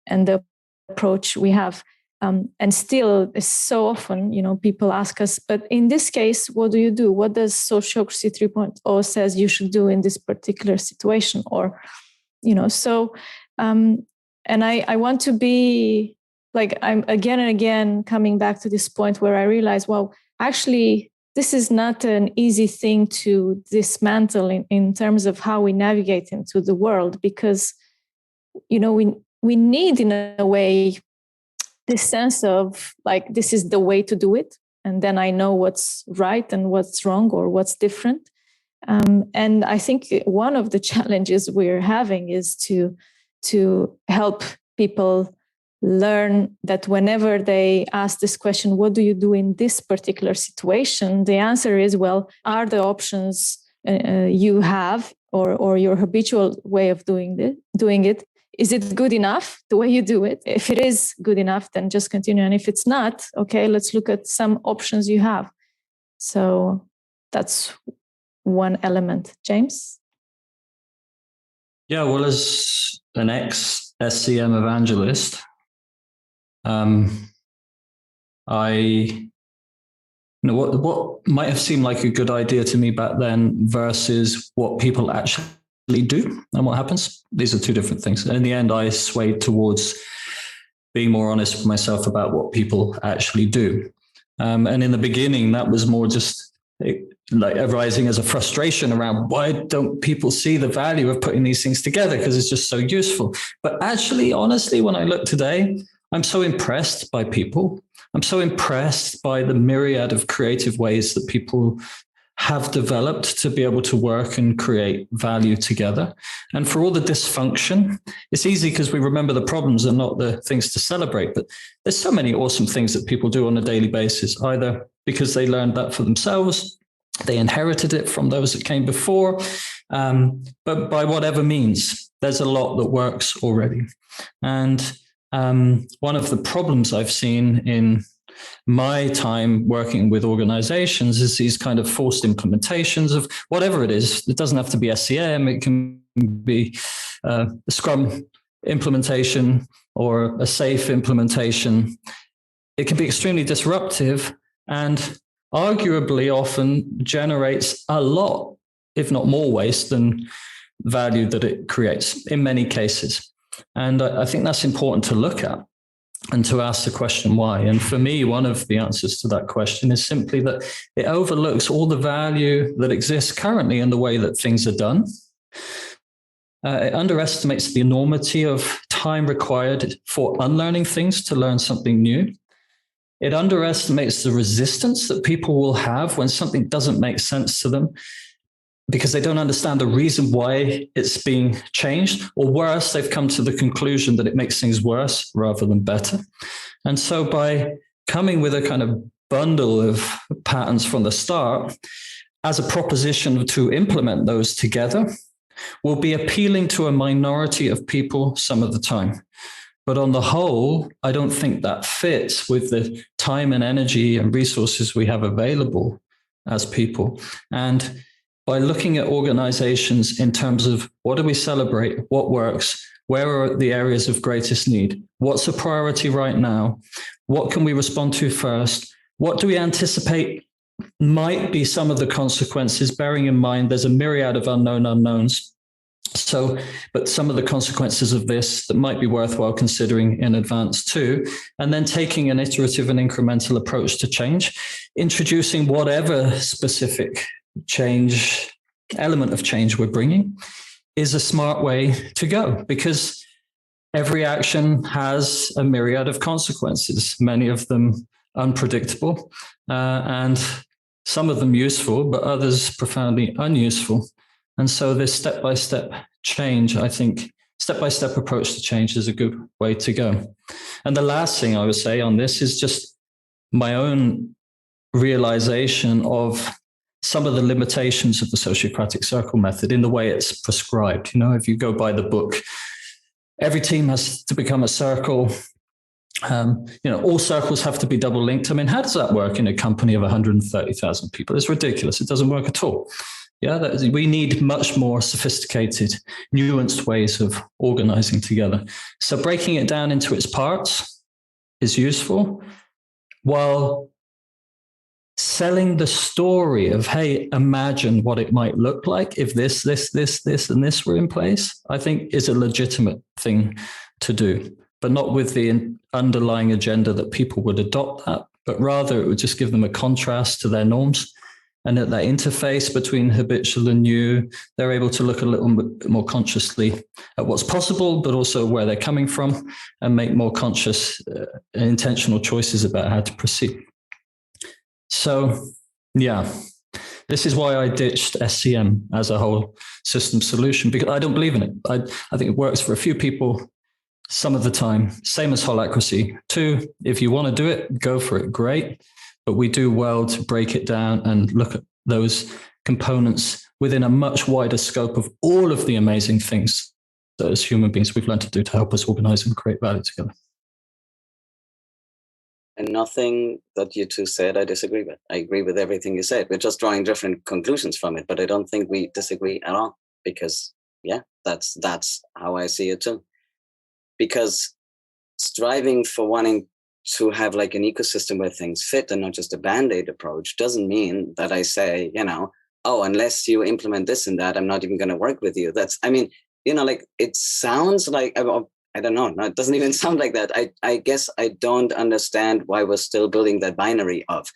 the approach we have. And still, so often, people ask us, but in this case, what do you do? What does Sociocracy 3.0 says you should do in this particular situation? Or, so, and I want to be like, I'm again and again coming back to this point where I realize, well, actually, this is not an easy thing to dismantle in terms of how we navigate into the world, because, we need, in a way, this sense of like, this is the way to do it. And then I know what's right and what's wrong or what's different. And I think one of the challenges we're having is to help people learn that whenever they ask this question, what do you do in this particular situation? The answer is, well, are the options you have or your habitual way of doing it, is it good enough the way you do it? If it is good enough, then just continue. And if it's not, okay, let's look at some options you have. So that's one element. James? Yeah, well, as an ex-SCM evangelist, I what might have seemed like a good idea to me back then versus what people actually do and what happens. These are two different things. And in the end, I swayed towards being more honest with myself about what people actually do. And in the beginning, that was more just like arising as a frustration around why don't people see the value of putting these things together, because it's just so useful. But actually, honestly, when I look today, I'm so impressed by people. I'm so impressed by the myriad of creative ways that people have developed to be able to work and create value together. And for all the dysfunction, it's easy because we remember the problems and not the things to celebrate. But there's so many awesome things that people do on a daily basis, either because they learned that for themselves, they inherited it from those that came before, but by whatever means, there's a lot that works already. And one of the problems I've seen in my time working with organizations is these kind of forced implementations of whatever it is. It doesn't have to be SCM. It can be a Scrum implementation or a safe implementation. It can be extremely disruptive and arguably often generates a lot, if not more waste than value that it creates in many cases. And I think that's important to look at and to ask the question why. And for me, one of the answers to that question is simply that it overlooks all the value that exists currently in the way that things are done. It underestimates the enormity of time required for unlearning things to learn something new. It underestimates the resistance that people will have when something doesn't make sense to them, because they don't understand the reason why it's being changed, or worse, they've come to the conclusion that it makes things worse rather than better. And so by coming with a kind of bundle of patterns from the start as a proposition to implement those together will be appealing to a minority of people some of the time. But on the whole, I don't think that fits with the time and energy and resources we have available as people. And by looking at organizations in terms of what do we celebrate, what works, where are the areas of greatest need, what's a priority right now, what can we respond to first, what do we anticipate might be some of the consequences, bearing in mind there's a myriad of unknown unknowns. So, but some of the consequences of this that might be worthwhile considering in advance too, and then taking an iterative and incremental approach to change, introducing whatever specific change, element of change we're bringing is a smart way to go, because every action has a myriad of consequences, many of them unpredictable, and some of them useful, but others profoundly unuseful. And so this step-by-step change, I think, step-by-step approach to change is a good way to go. And the last thing I would say on this is just my own realization of some of the limitations of the Sociocratic Circle Method in the way it's prescribed. You know, if you go by the book, every team has to become a circle. All circles have to be double linked. I mean, how does that work in a company of 130,000 people? It's ridiculous. It doesn't work at all. Yeah, we need much more sophisticated, nuanced ways of organizing together. So breaking it down into its parts is useful, while selling the story of, hey, imagine what it might look like if this, and this were in place, I think is a legitimate thing to do, but not with the underlying agenda that people would adopt that, but rather it would just give them a contrast to their norms. And at that interface between habitual and new, they're able to look a little bit more consciously at what's possible, but also where they're coming from, and make more conscious and intentional choices about how to proceed. So, yeah, this is why I ditched SCM as a whole system solution, because I don't believe in it. I think it works for a few people some of the time, same as holacracy. 2, if you want to do it, go for it, great. But we do well to break it down and look at those components within a much wider scope of all of the amazing things that as human beings we've learned to do to help us organize and create value together. And nothing that you two said I disagree with. I agree with everything you said. We're just drawing different conclusions from it, but I don't think we disagree at all, because yeah, that's how I see it too. Because striving for wanting to have like an ecosystem where things fit and not just a band-aid approach doesn't mean that I say, oh, unless you implement this and that, I'm not even going to work with you. Like it sounds like, I don't know. No, it doesn't even sound like that. I guess I don't understand why we're still building that binary of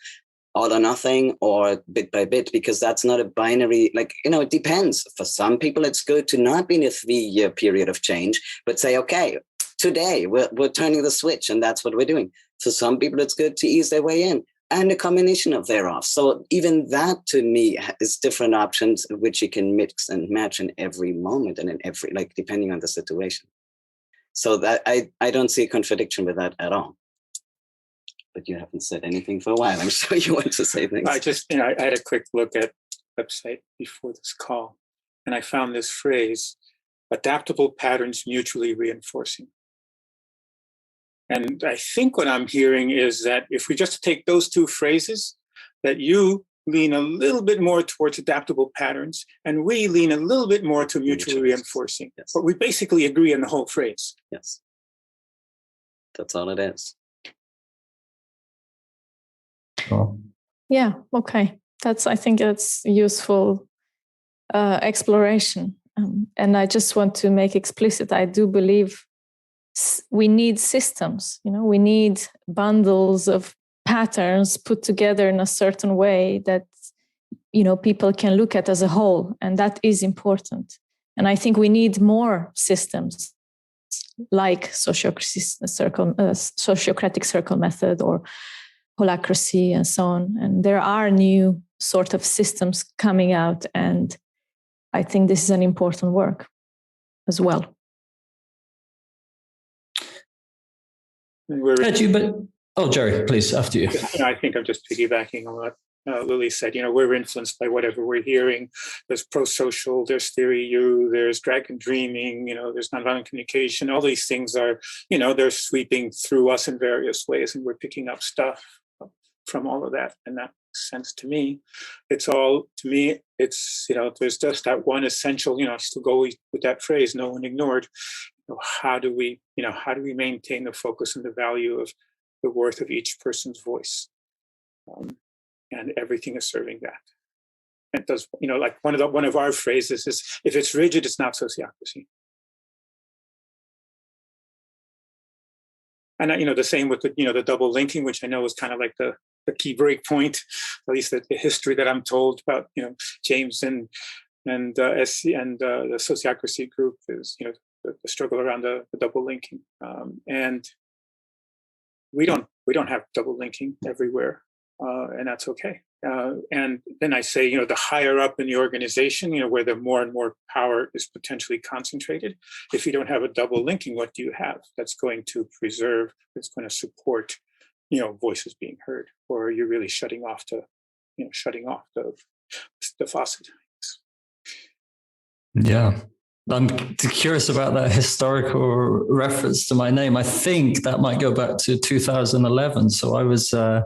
all or nothing or bit by bit, because that's not a binary. Like, it depends. For some people, it's good to not be in a 3-year period of change, but say, okay, today we're turning the switch and that's what we're doing. For some people, it's good to ease their way in and a combination of thereof. So even that to me is different options which you can mix and match in every moment and in every, like, depending on the situation. So that I don't see a contradiction with that at all. But you haven't said anything for a while. I'm sure you want to say things. I just, I had a quick look at the website before this call, and I found this phrase, adaptable patterns mutually reinforcing. And I think what I'm hearing is that if we just take those two phrases, that you lean a little bit more towards adaptable patterns, and we lean a little bit more to mutually reinforcing. Yes. But we basically agree on the whole phrase. Yes. That's all it is. Cool. Yeah, okay. I think that's useful exploration. And I just want to make explicit, I do believe we need systems, we need bundles of patterns put together in a certain way that, people can look at as a whole. And that is important. And I think we need more systems like Sociocratic Circle Method or Holacracy and so on. And there are new sort of systems coming out. And I think this is an important work as well. Jerry, please, after you. I think I'm just piggybacking on what Lily said. We're influenced by whatever we're hearing. There's pro-social, there's theory U, there's dragon dreaming, there's nonviolent communication. All these things are, they're sweeping through us in various ways, and we're picking up stuff from all of that. And that makes sense to me. There's just that one essential, I still go with that phrase, no one ignored. How do we maintain the focus and the value of the worth of each person's voice? And everything is serving that. It does, like one of our phrases is, if it's rigid, it's not sociocracy. And the same with the double linking, which I know is kind of like the key break point, at least the history that I'm told about, James and SC and the Sociocracy group is, the struggle around the double linking. And we don't have double linking everywhere, and that's okay. And then I say, the higher up in the organization, where the more and more power is potentially concentrated, if you don't have a double linking, what do you have that's going to preserve, that's going to support, voices being heard? Or are you really shutting off the faucet? Yeah. I'm curious about that historical reference to my name. I think that might go back to 2011. So I was, I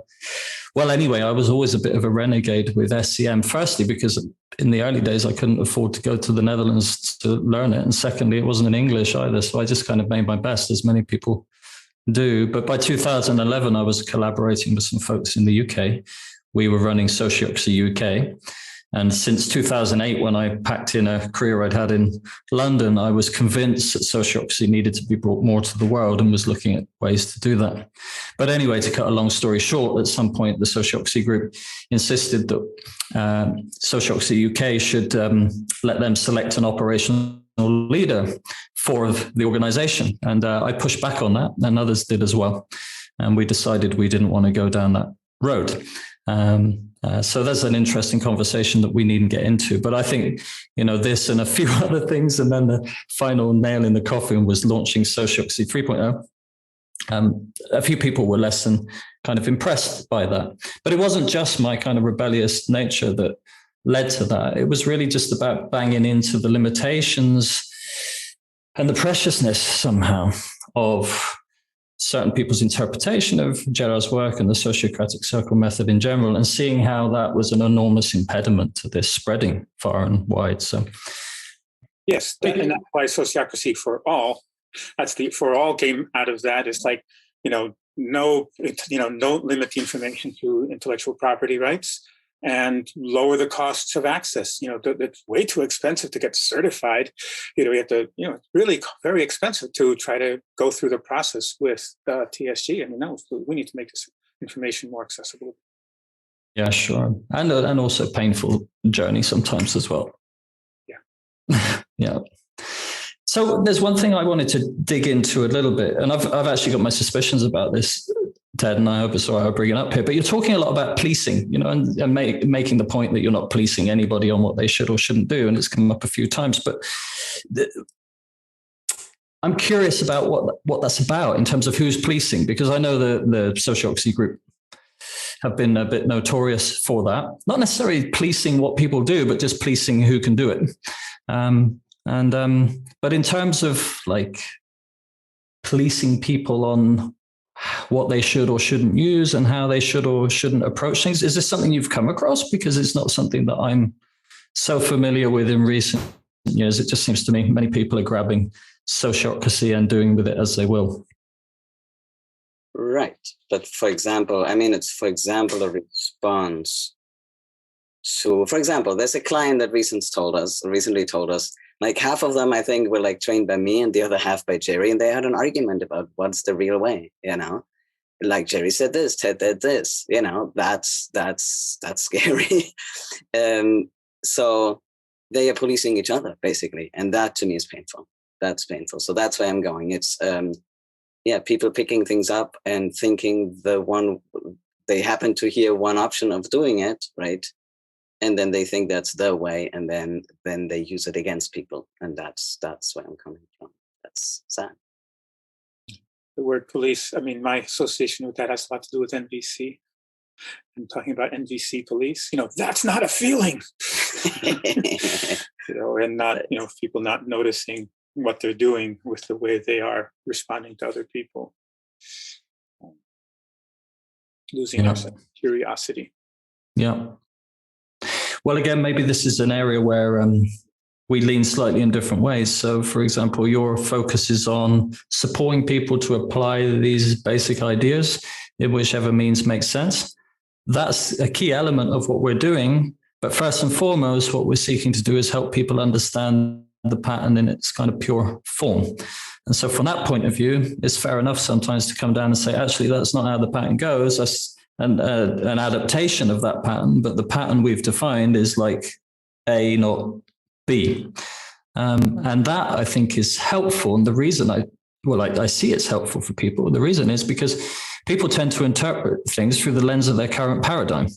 was always a bit of a renegade with SCM. Firstly, because in the early days, I couldn't afford to go to the Netherlands to learn it. And secondly, it wasn't in English either. So I just kind of made my best, as many people do. But by 2011, I was collaborating with some folks in the UK. We were running Sociocracy UK. And since 2008, when I packed in a career I'd had in London, I was convinced that sociocracy needed to be brought more to the world and was looking at ways to do that. But anyway, to cut a long story short, at some point, the Sociocracy group insisted that Sociocracy UK should let them select an operational leader for the organization. And I pushed back on that, and others did as well. And we decided we didn't want to go down that road. So that's an interesting conversation that we needn't get into. But I think, this and a few other things, and then the final nail in the coffin was launching Sociocracy 3.0. A few people were less than kind of impressed by that. But it wasn't just my kind of rebellious nature that led to that. It was really just about banging into the limitations and the preciousness somehow of certain people's interpretation of Gerard's work and the Sociocratic Circle Method in general, and seeing how that was an enormous impediment to this spreading far and wide. So, yes, and that's why Sociocracy For All. That's the For All came out of that. It's like, don't limit the information to intellectual property rights, and lower the costs of access. It's way too expensive to get certified. We have to, it's really very expensive to try to go through the process with TSG. No, we need to make this information more accessible. Yeah, sure. And also painful journey sometimes as well. Yeah. Yeah. So there's one thing I wanted to dig into a little bit, and I've actually got my suspicions about this, Ted, and I hope it's all right I'll bring it up here, but you're talking a lot about policing, and making the point that you're not policing anybody on what they should or shouldn't do. And it's come up a few times, but I'm curious about what that's about in terms of who's policing, because I know the Sociocracy group have been a bit notorious for that. Not necessarily policing what people do, but just policing who can do it. But in terms of like policing people on what they should or shouldn't use and how they should or shouldn't approach things, is this something you've come across? Because it's not something that I'm so familiar with in recent years. It just seems to me many people are grabbing sociocracy and doing with it as they will. Right. But for example, it's a response to, for example, there's a client that recently told us, like half of them, I think, were like trained by me and the other half by Jerry. And they had an argument about what's the real way, like Jerry said this, Ted did this, that's scary. So they are policing each other basically. And that to me is painful. That's painful. So that's where I'm going. It's, people picking things up and thinking they happen to hear one option of doing it, right? And then they think that's their way, and then they use it against people. And that's where I'm coming from. That's sad. The word police, my association with that has a lot to do with NVC. I'm talking about NVC police. That's not a feeling. And not, people not noticing what they're doing with the way they are responding to other people. Losing our curiosity. Yeah. Well, again, maybe this is an area where we lean slightly in different ways. So, for example, your focus is on supporting people to apply these basic ideas in whichever means makes sense. That's a key element of what we're doing. But first and foremost, what we're seeking to do is help people understand the pattern in its kind of pure form. And so from that point of view, it's fair enough sometimes to come down and say, actually, that's not how the pattern goes. That's an adaptation of that pattern, but the pattern we've defined is like A, not B. And that I think is helpful. And the reason I see it's helpful for people, the reason is because people tend to interpret things through the lens of their current paradigm.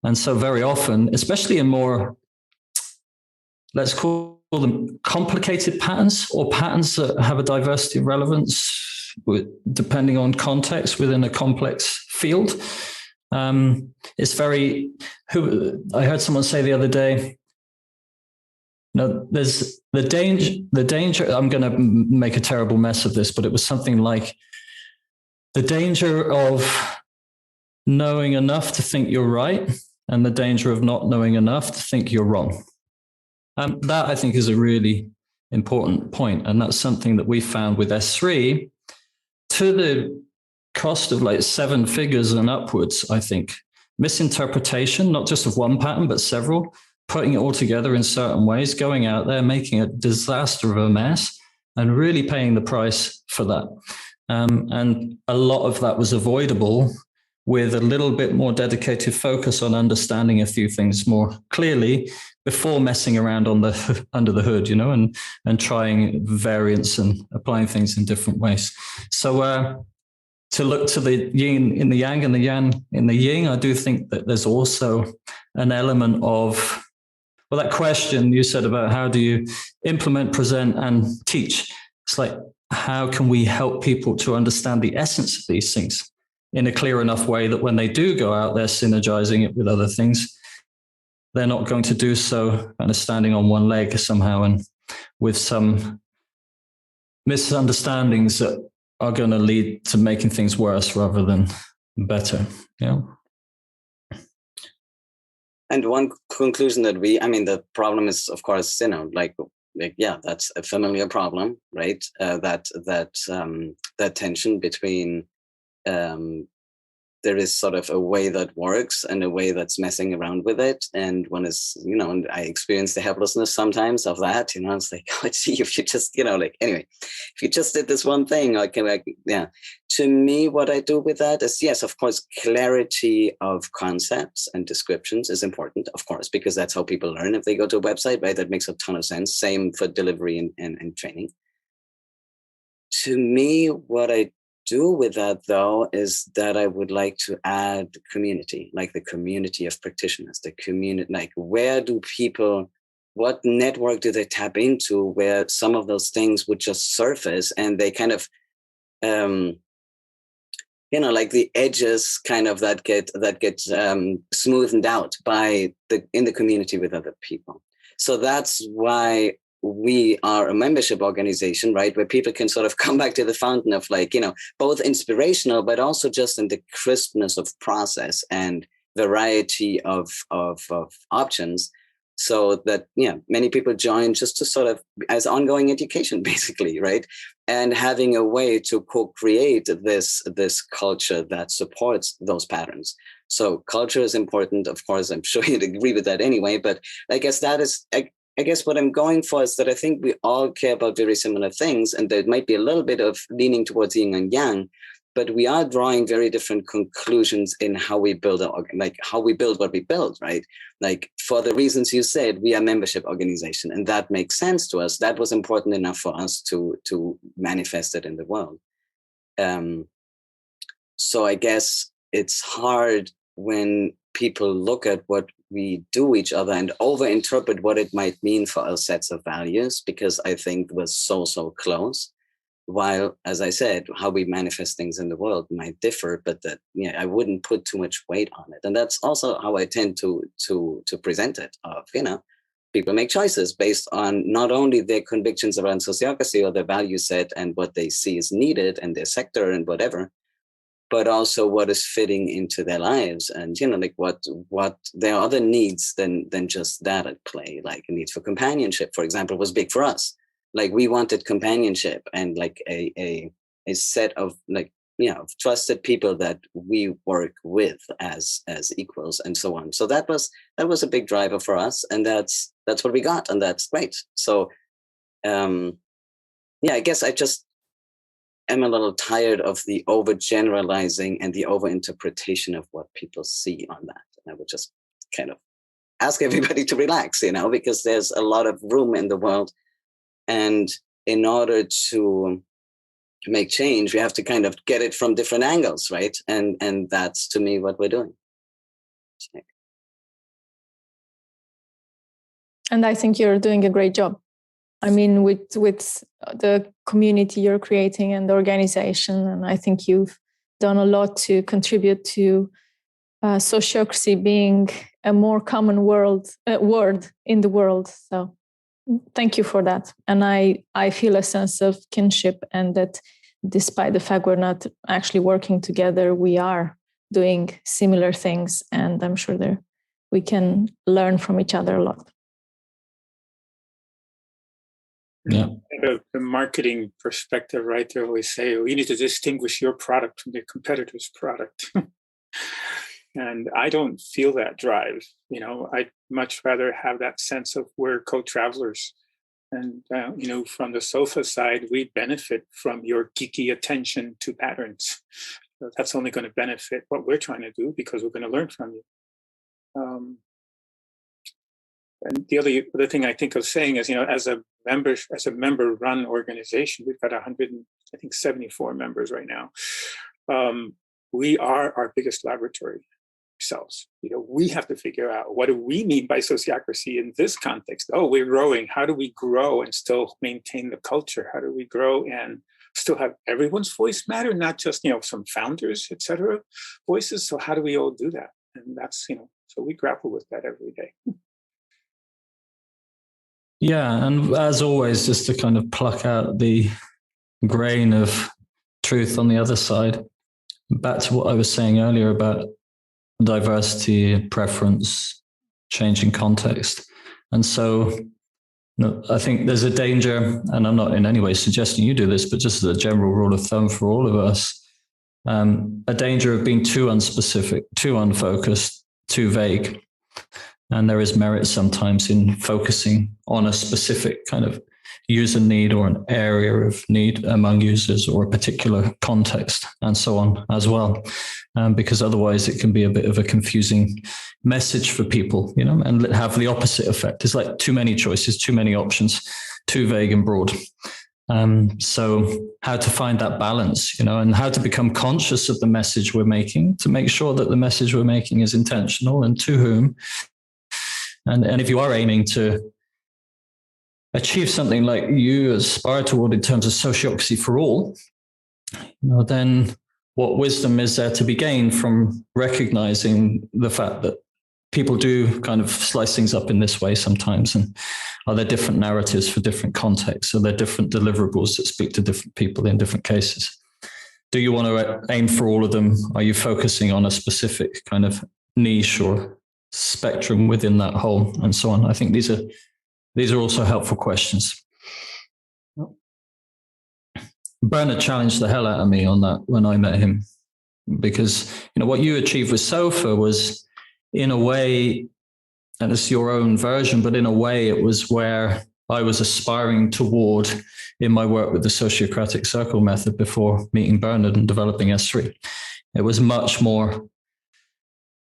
And so very often, especially in more, let's call them complicated patterns, or patterns that have a diversity of relevance depending on context within a complex field. It's very, I heard someone say the other day, there's the danger, I'm going to make a terrible mess of this, but it was something like the danger of knowing enough to think you're right and the danger of not knowing enough to think you're wrong. That I think is a really important point. And that's something that we found with S3 to the cost of like 7 figures and upwards, I think. Misinterpretation, not just of one pattern, but several, putting it all together in certain ways, going out there, making a disaster of a mess, and really paying the price for that. And a lot of that was avoidable with a little bit more dedicated focus on understanding a few things more clearly before messing around on the under the hood, and trying variants and applying things in different ways. So to look to the yin in the yang and the yang in the yin, I do think that there's also an element of, well, that question you said about how do you implement, present, and teach. It's like, how can we help people to understand the essence of these things in a clear enough way that when they do go out there synergizing it with other things, they're not going to do so kind of standing on one leg somehow and with some misunderstandings that are going to lead to making things worse rather than better. Yeah. And one conclusion that the problem is, of course, that's a familiar problem, right? That tension between there is sort of a way that works and a way that's messing around with it. And one is, and I experience the helplessness sometimes of that, it's like, oh, gee, if you just, anyway, if you just did this one thing, to me, what I do with that is, yes, of course, clarity of concepts and descriptions is important, of course, because that's how people learn if they go to a website, right? That makes a ton of sense. Same for delivery and training. To me, what I do with that, though, is that I would like to add community, like the community of practitioners, the community, like what network do they tap into where some of those things would just surface and they kind of, like the edges kind of that get smoothed out in the community with other people. So that's why we are a membership organization, right, where people can sort of come back to the fountain of both inspirational, but also just in the crispness of process and variety of options. So that, many people join just to sort of as ongoing education, basically, right? And having a way to co-create this culture that supports those patterns. So culture is important. Of course, I'm sure you'd agree with that anyway, but I guess that is, I guess what I'm going for is that I think we all care about very similar things, and there might be a little bit of leaning towards yin and yang, but we are drawing very different conclusions in how we build how we build what we build, right? Like for the reasons you said, we are a membership organization, and that makes sense to us. That was important enough for us to manifest it in the world. So I guess it's hard when people look at what we do each other and overinterpret what it might mean for our sets of values, because I think we're so close. While, as I said, how we manifest things in the world might differ, but that I wouldn't put too much weight on it. And that's also how I tend to present it. People make choices based on not only their convictions around sociocracy or their value set and what they see is needed in their sector and whatever, but also what is fitting into their lives, and what there are other needs than just that at play. Like a need for companionship, for example, was big for us. Like we wanted companionship and like a set of trusted people that we work with as equals and so on. So that was a big driver for us, and that's what we got, and that's great. So I guess I just am a little tired of the overgeneralizing and the overinterpretation of what people see on that. And I would just kind of ask everybody to relax, because there's a lot of room in the world. And in order to make change, we have to kind of get it from different angles, right? And that's, to me, what we're doing. And I think you're doing a great job. I mean, with the community you're creating and the organization, and I think you've done a lot to contribute to sociocracy being a more common word in the world. So thank you for that. And I feel a sense of kinship, and that despite the fact we're not actually working together, we are doing similar things, and I'm sure we can learn from each other a lot. Yeah. The marketing perspective, right? They always say, you need to distinguish your product from the competitor's product. And I don't feel that drive. I'd much rather have that sense of we're co-travelers. And, from the SoFA side, we benefit from your geeky attention to patterns. So that's only going to benefit what we're trying to do, because we're going to learn from you. And the other thing I think of saying is, as a member-run organization, we've got 174 members right now. We are our biggest laboratory ourselves. We have to figure out, what do we mean by sociocracy in this context? Oh, we're growing. How do we grow and still maintain the culture? How do we grow and still have everyone's voice matter, not just some founders, et cetera, voices? So how do we all do that? And that's so we grapple with that every day. Yeah, and as always, just to kind of pluck out the grain of truth on the other side, back to what I was saying earlier about diversity, preference, changing context. And so I think there's a danger, and I'm not in any way suggesting you do this, but just as a general rule of thumb for all of us, a danger of being too unspecific, too unfocused, too vague. And there is merit sometimes in focusing on a specific kind of user need or an area of need among users or a particular context and so on as well. Because otherwise it can be a bit of a confusing message for people, you know, and have the opposite effect. It's like too many choices, too many options, too vague and broad. So how to find that balance, you know, and how to become conscious of the message we're making to make sure that the message we're making is intentional and to whom. And if you are aiming to achieve something like you aspire toward in terms of sociocracy for all, you know, then what wisdom is there to be gained from recognizing the fact that people do kind of slice things up in this way sometimes? And are there different narratives for different contexts? Are there different deliverables that speak to different people in different cases? Do you want to aim for all of them? Are you focusing on a specific kind of niche or spectrum within that whole, and so on? I think these are also helpful questions. Bernard challenged the hell out of me on that when I met him, because, you know, what you achieved with SoFA was, in a way, and it's your own version, but in a way it was where I was aspiring toward in my work with the Sociocratic Circle Method before meeting Bernard and developing S3. It was much more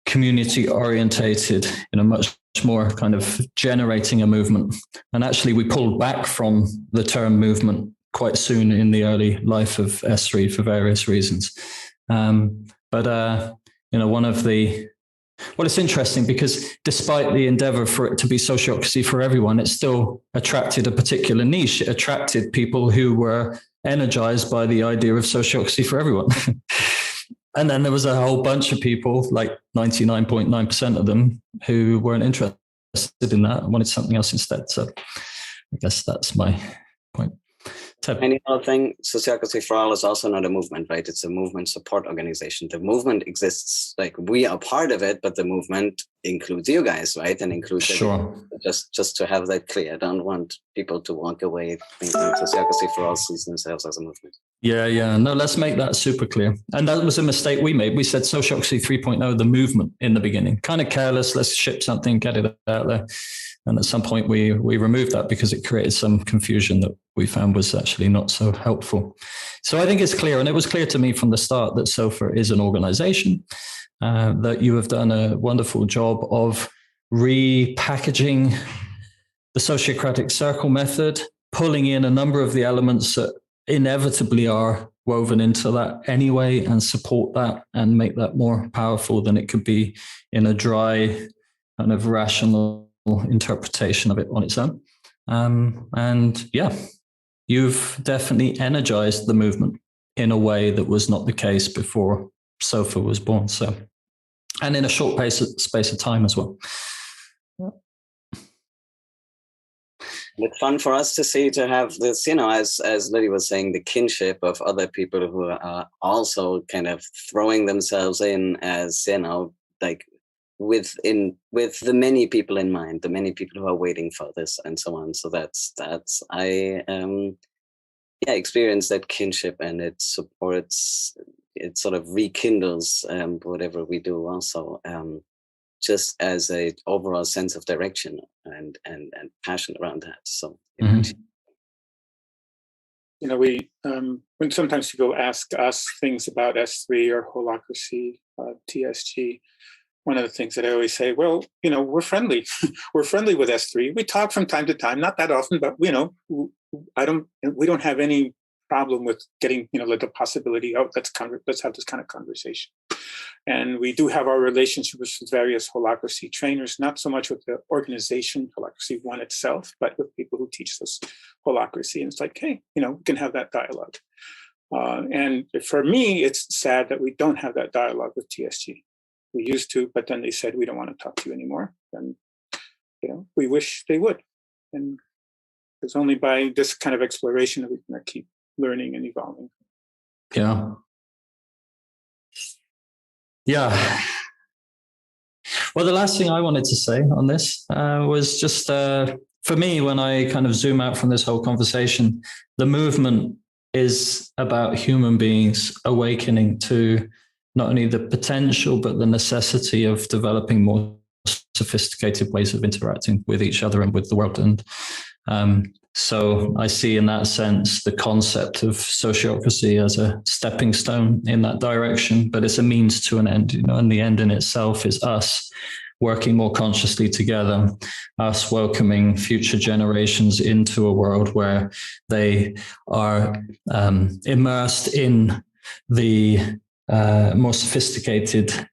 community orientated, you know, much more kind of generating a movement. And actually we pulled back from the term movement quite soon in the early life of S3 for various reasons. But you know, well, it's interesting because despite the endeavor for it to be sociocracy for everyone, it still attracted a particular niche. It attracted people who were energized by the idea of sociocracy for everyone. And then there was a whole bunch of people, like 99.9% of them, who weren't interested in that and wanted something else instead. So I guess that's my point. Any other thing, Sociocracy for All is also not a movement, right? It's a movement support organization. The movement exists, like we are part of it, but the movement includes you guys, right? And includes sure. Just to have that clear. I don't want people to walk away thinking Sociocracy for All sees themselves as a movement. Yeah. No, let's make that super clear. And that was a mistake we made. We said Sociocracy 3.0, the movement in the beginning, kind of careless. Let's ship something, get it out there. And at some point we removed that because it created some confusion that we found was actually not so helpful. So I think it's clear, and it was clear to me from the start, that SoFA is an organization, that you have done a wonderful job of repackaging the Sociocratic Circle Method, pulling in a number of the elements that inevitably are woven into that anyway, and support that and make that more powerful than it could be in a dry kind of rational interpretation of it on its own. And yeah, you've definitely energized the movement in a way that was not the case before SoFA was born. So, and in a short space of time as well. It's fun for us to see, to have this, you know, as Lily was saying, the kinship of other people who are also kind of throwing themselves in as, you know, like with the many people in mind, the many people who are waiting for this and so on. So that's I experience that kinship, and it supports, it sort of rekindles whatever we do also, just as a overall sense of direction and passion around that. So mm-hmm. You know, we when sometimes people ask us things about S3 or holacracy, TSG, one of the things that I always say, well, you know, we're friendly. We're friendly with S3. We talk from time to time, not that often, but, you know, we don't have any problem with getting, you know, like the possibility, oh, let's have this kind of conversation. And we do have our relationships with various holacracy trainers, not so much with the organization, Holacracy One itself, but with people who teach us holacracy. And it's like, hey, you know, we can have that dialogue. And for me, it's sad that we don't have that dialogue with TSG. We used to, but then they said, we don't want to talk to you anymore. And, you know, we wish they would. And it's only by this kind of exploration that we can keep learning and evolving. Yeah. Well, the last thing I wanted to say on this was just, for me, when I kind of zoom out from this whole conversation, the movement is about human beings awakening to not only the potential, but the necessity of developing more sophisticated ways of interacting with each other and with the world. And so I see in that sense the concept of sociocracy as a stepping stone in that direction, but it's a means to an end, and the end in itself is us working more consciously together, us welcoming future generations into a world where they are immersed in the more sophisticated,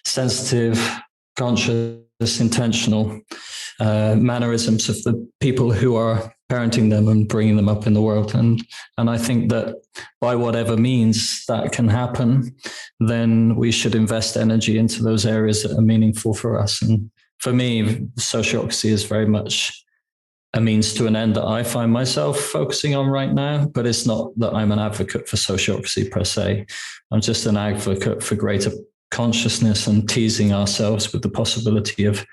sensitive, conscious, intentional mannerisms of the people who are parenting them and bringing them up in the world. And I think that by whatever means that can happen, then we should invest energy into those areas that are meaningful for us. And for me, sociocracy is very much a means to an end that I find myself focusing on right now, but it's not that I'm an advocate for sociocracy per se. I'm just an advocate for greater consciousness and teasing ourselves with the possibility of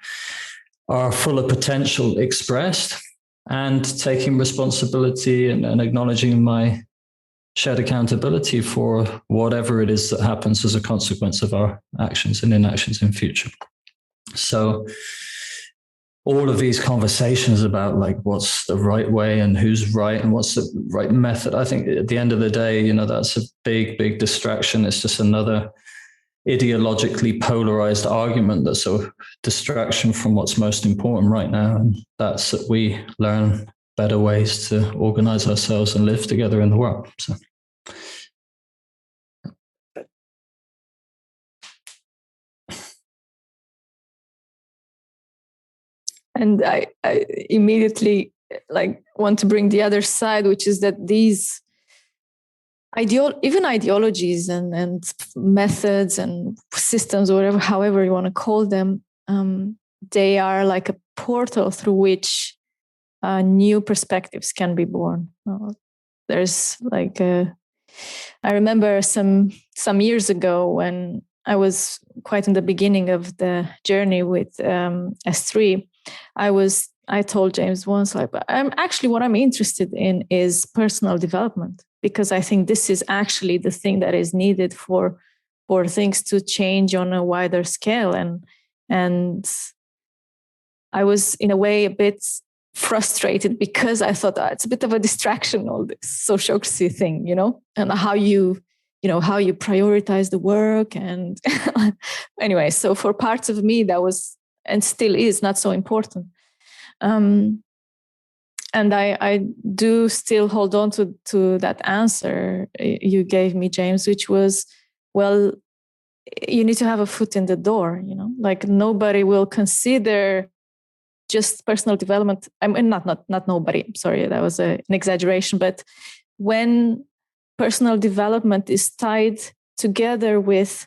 our fuller potential expressed, and taking responsibility and acknowledging my shared accountability for whatever it is that happens as a consequence of our actions and inactions in future. So all of these conversations about like what's the right way and who's right and what's the right method, I think at the end of the day, that's a big, big distraction. It's just another ideologically polarized argument that's a distraction from what's most important right now. And that's that we learn better ways to organize ourselves and live together in the world. So. And I immediately want to bring the other side, which is that these even ideologies and methods and systems, or whatever, however you want to call them, they are like a portal through which new perspectives can be born. There's I remember some years ago when I was quite in the beginning of the journey with S3, I told James once, what I'm interested in is personal development, because I think this is actually the thing that is needed for things to change on a wider scale. And I was in a way a bit frustrated because I thought it's a bit of a distraction, all this sociocracy thing, and how you prioritize the work. And anyway, so for parts of me that was and still is not so important. And I do still hold on to that answer you gave me, James, which was, well, you need to have a foot in the door, nobody will consider just personal development. I mean, not nobody, I'm sorry, that was an exaggeration. But when personal development is tied together with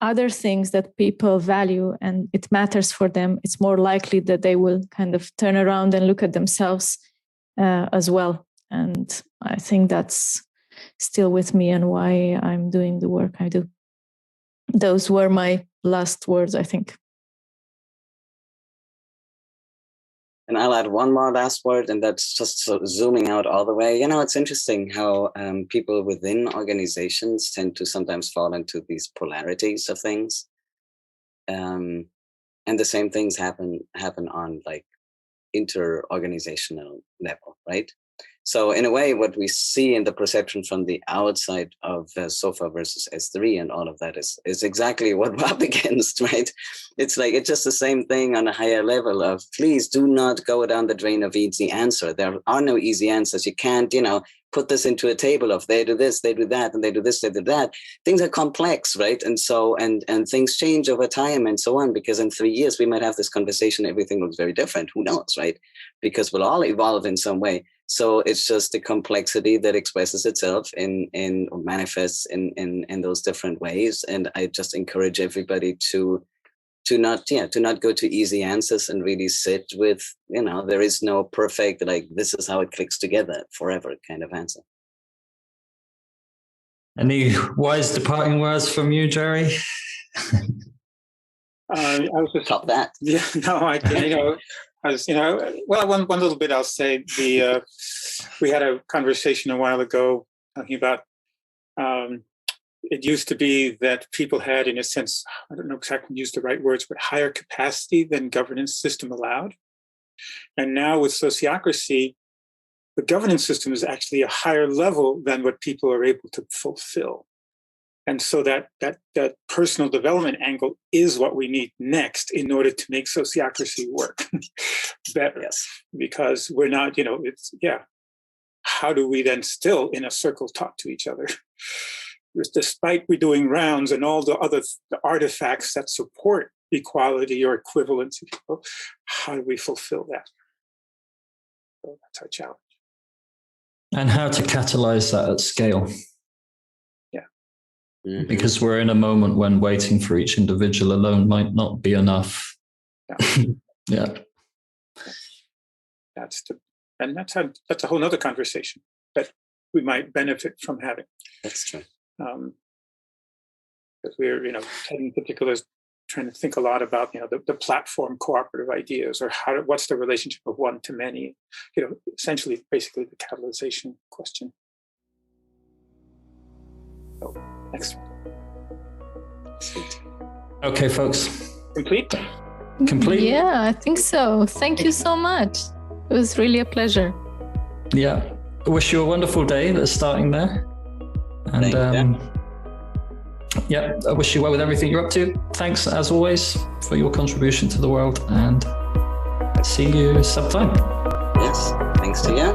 other things that people value and it matters for them, it's more likely that they will kind of turn around and look at themselves as well. And I think that's still with me and why I'm doing the work I do. Those were my last words, I think. And I'll add one more last word, and that's just zooming out all the way. It's interesting how people within organizations tend to sometimes fall into these polarities of things. And the same things happen on inter-organizational level, right? So in a way, what we see in the perception from the outside of SoFA versus S3 and all of that is exactly what we're up against, right? It's just the same thing on a higher level of, please do not go down the drain of easy answer. There are no easy answers. You can't, put this into a table of they do this, they do that, and they do this, they do that. Things are complex, right? And so, and things change over time and so on, because in 3 years, we might have this conversation, everything looks very different. Who knows, right? Because we'll all evolve in some way. So it's just the complexity that expresses itself or manifests in those different ways. And I just encourage everybody to not go to easy answers and really sit with, there is no perfect, this is how it clicks together forever kind of answer. Any wise departing words from you, Jerry? I was just top that. Yeah, no, well, one little bit I'll say. We had a conversation a while ago talking about it used to be that people had, in a sense, I don't know exactly use the right words, but higher capacity than governance system allowed. And now with sociocracy, the governance system is actually a higher level than what people are able to fulfill. And so that personal development angle is what we need next in order to make sociocracy work better. Yes. Because we're not, how do we then still in a circle talk to each other? Despite we doing rounds and all the other artifacts that support equality or equivalence, how do we fulfill that? So that's our challenge. And how to catalyze that at scale. Yeah. Mm-hmm. Because we're in a moment when waiting for each individual alone might not be enough. Yeah. Yeah. That's a whole nother conversation that we might benefit from having. That's true. Because we're, in particular, trying to think a lot about, the platform cooperative ideas, or what's the relationship of one to many, essentially, basically the catalyzation question. So, next one. Sweet. Okay, folks. Complete? Complete? Yeah, I think so. Thank you so much. It was really a pleasure. Yeah. I wish you a wonderful day that's starting there. And I wish you well with everything you're up to. Thanks, as always, for your contribution to the world, and see you sometime. Yes, thanks to you.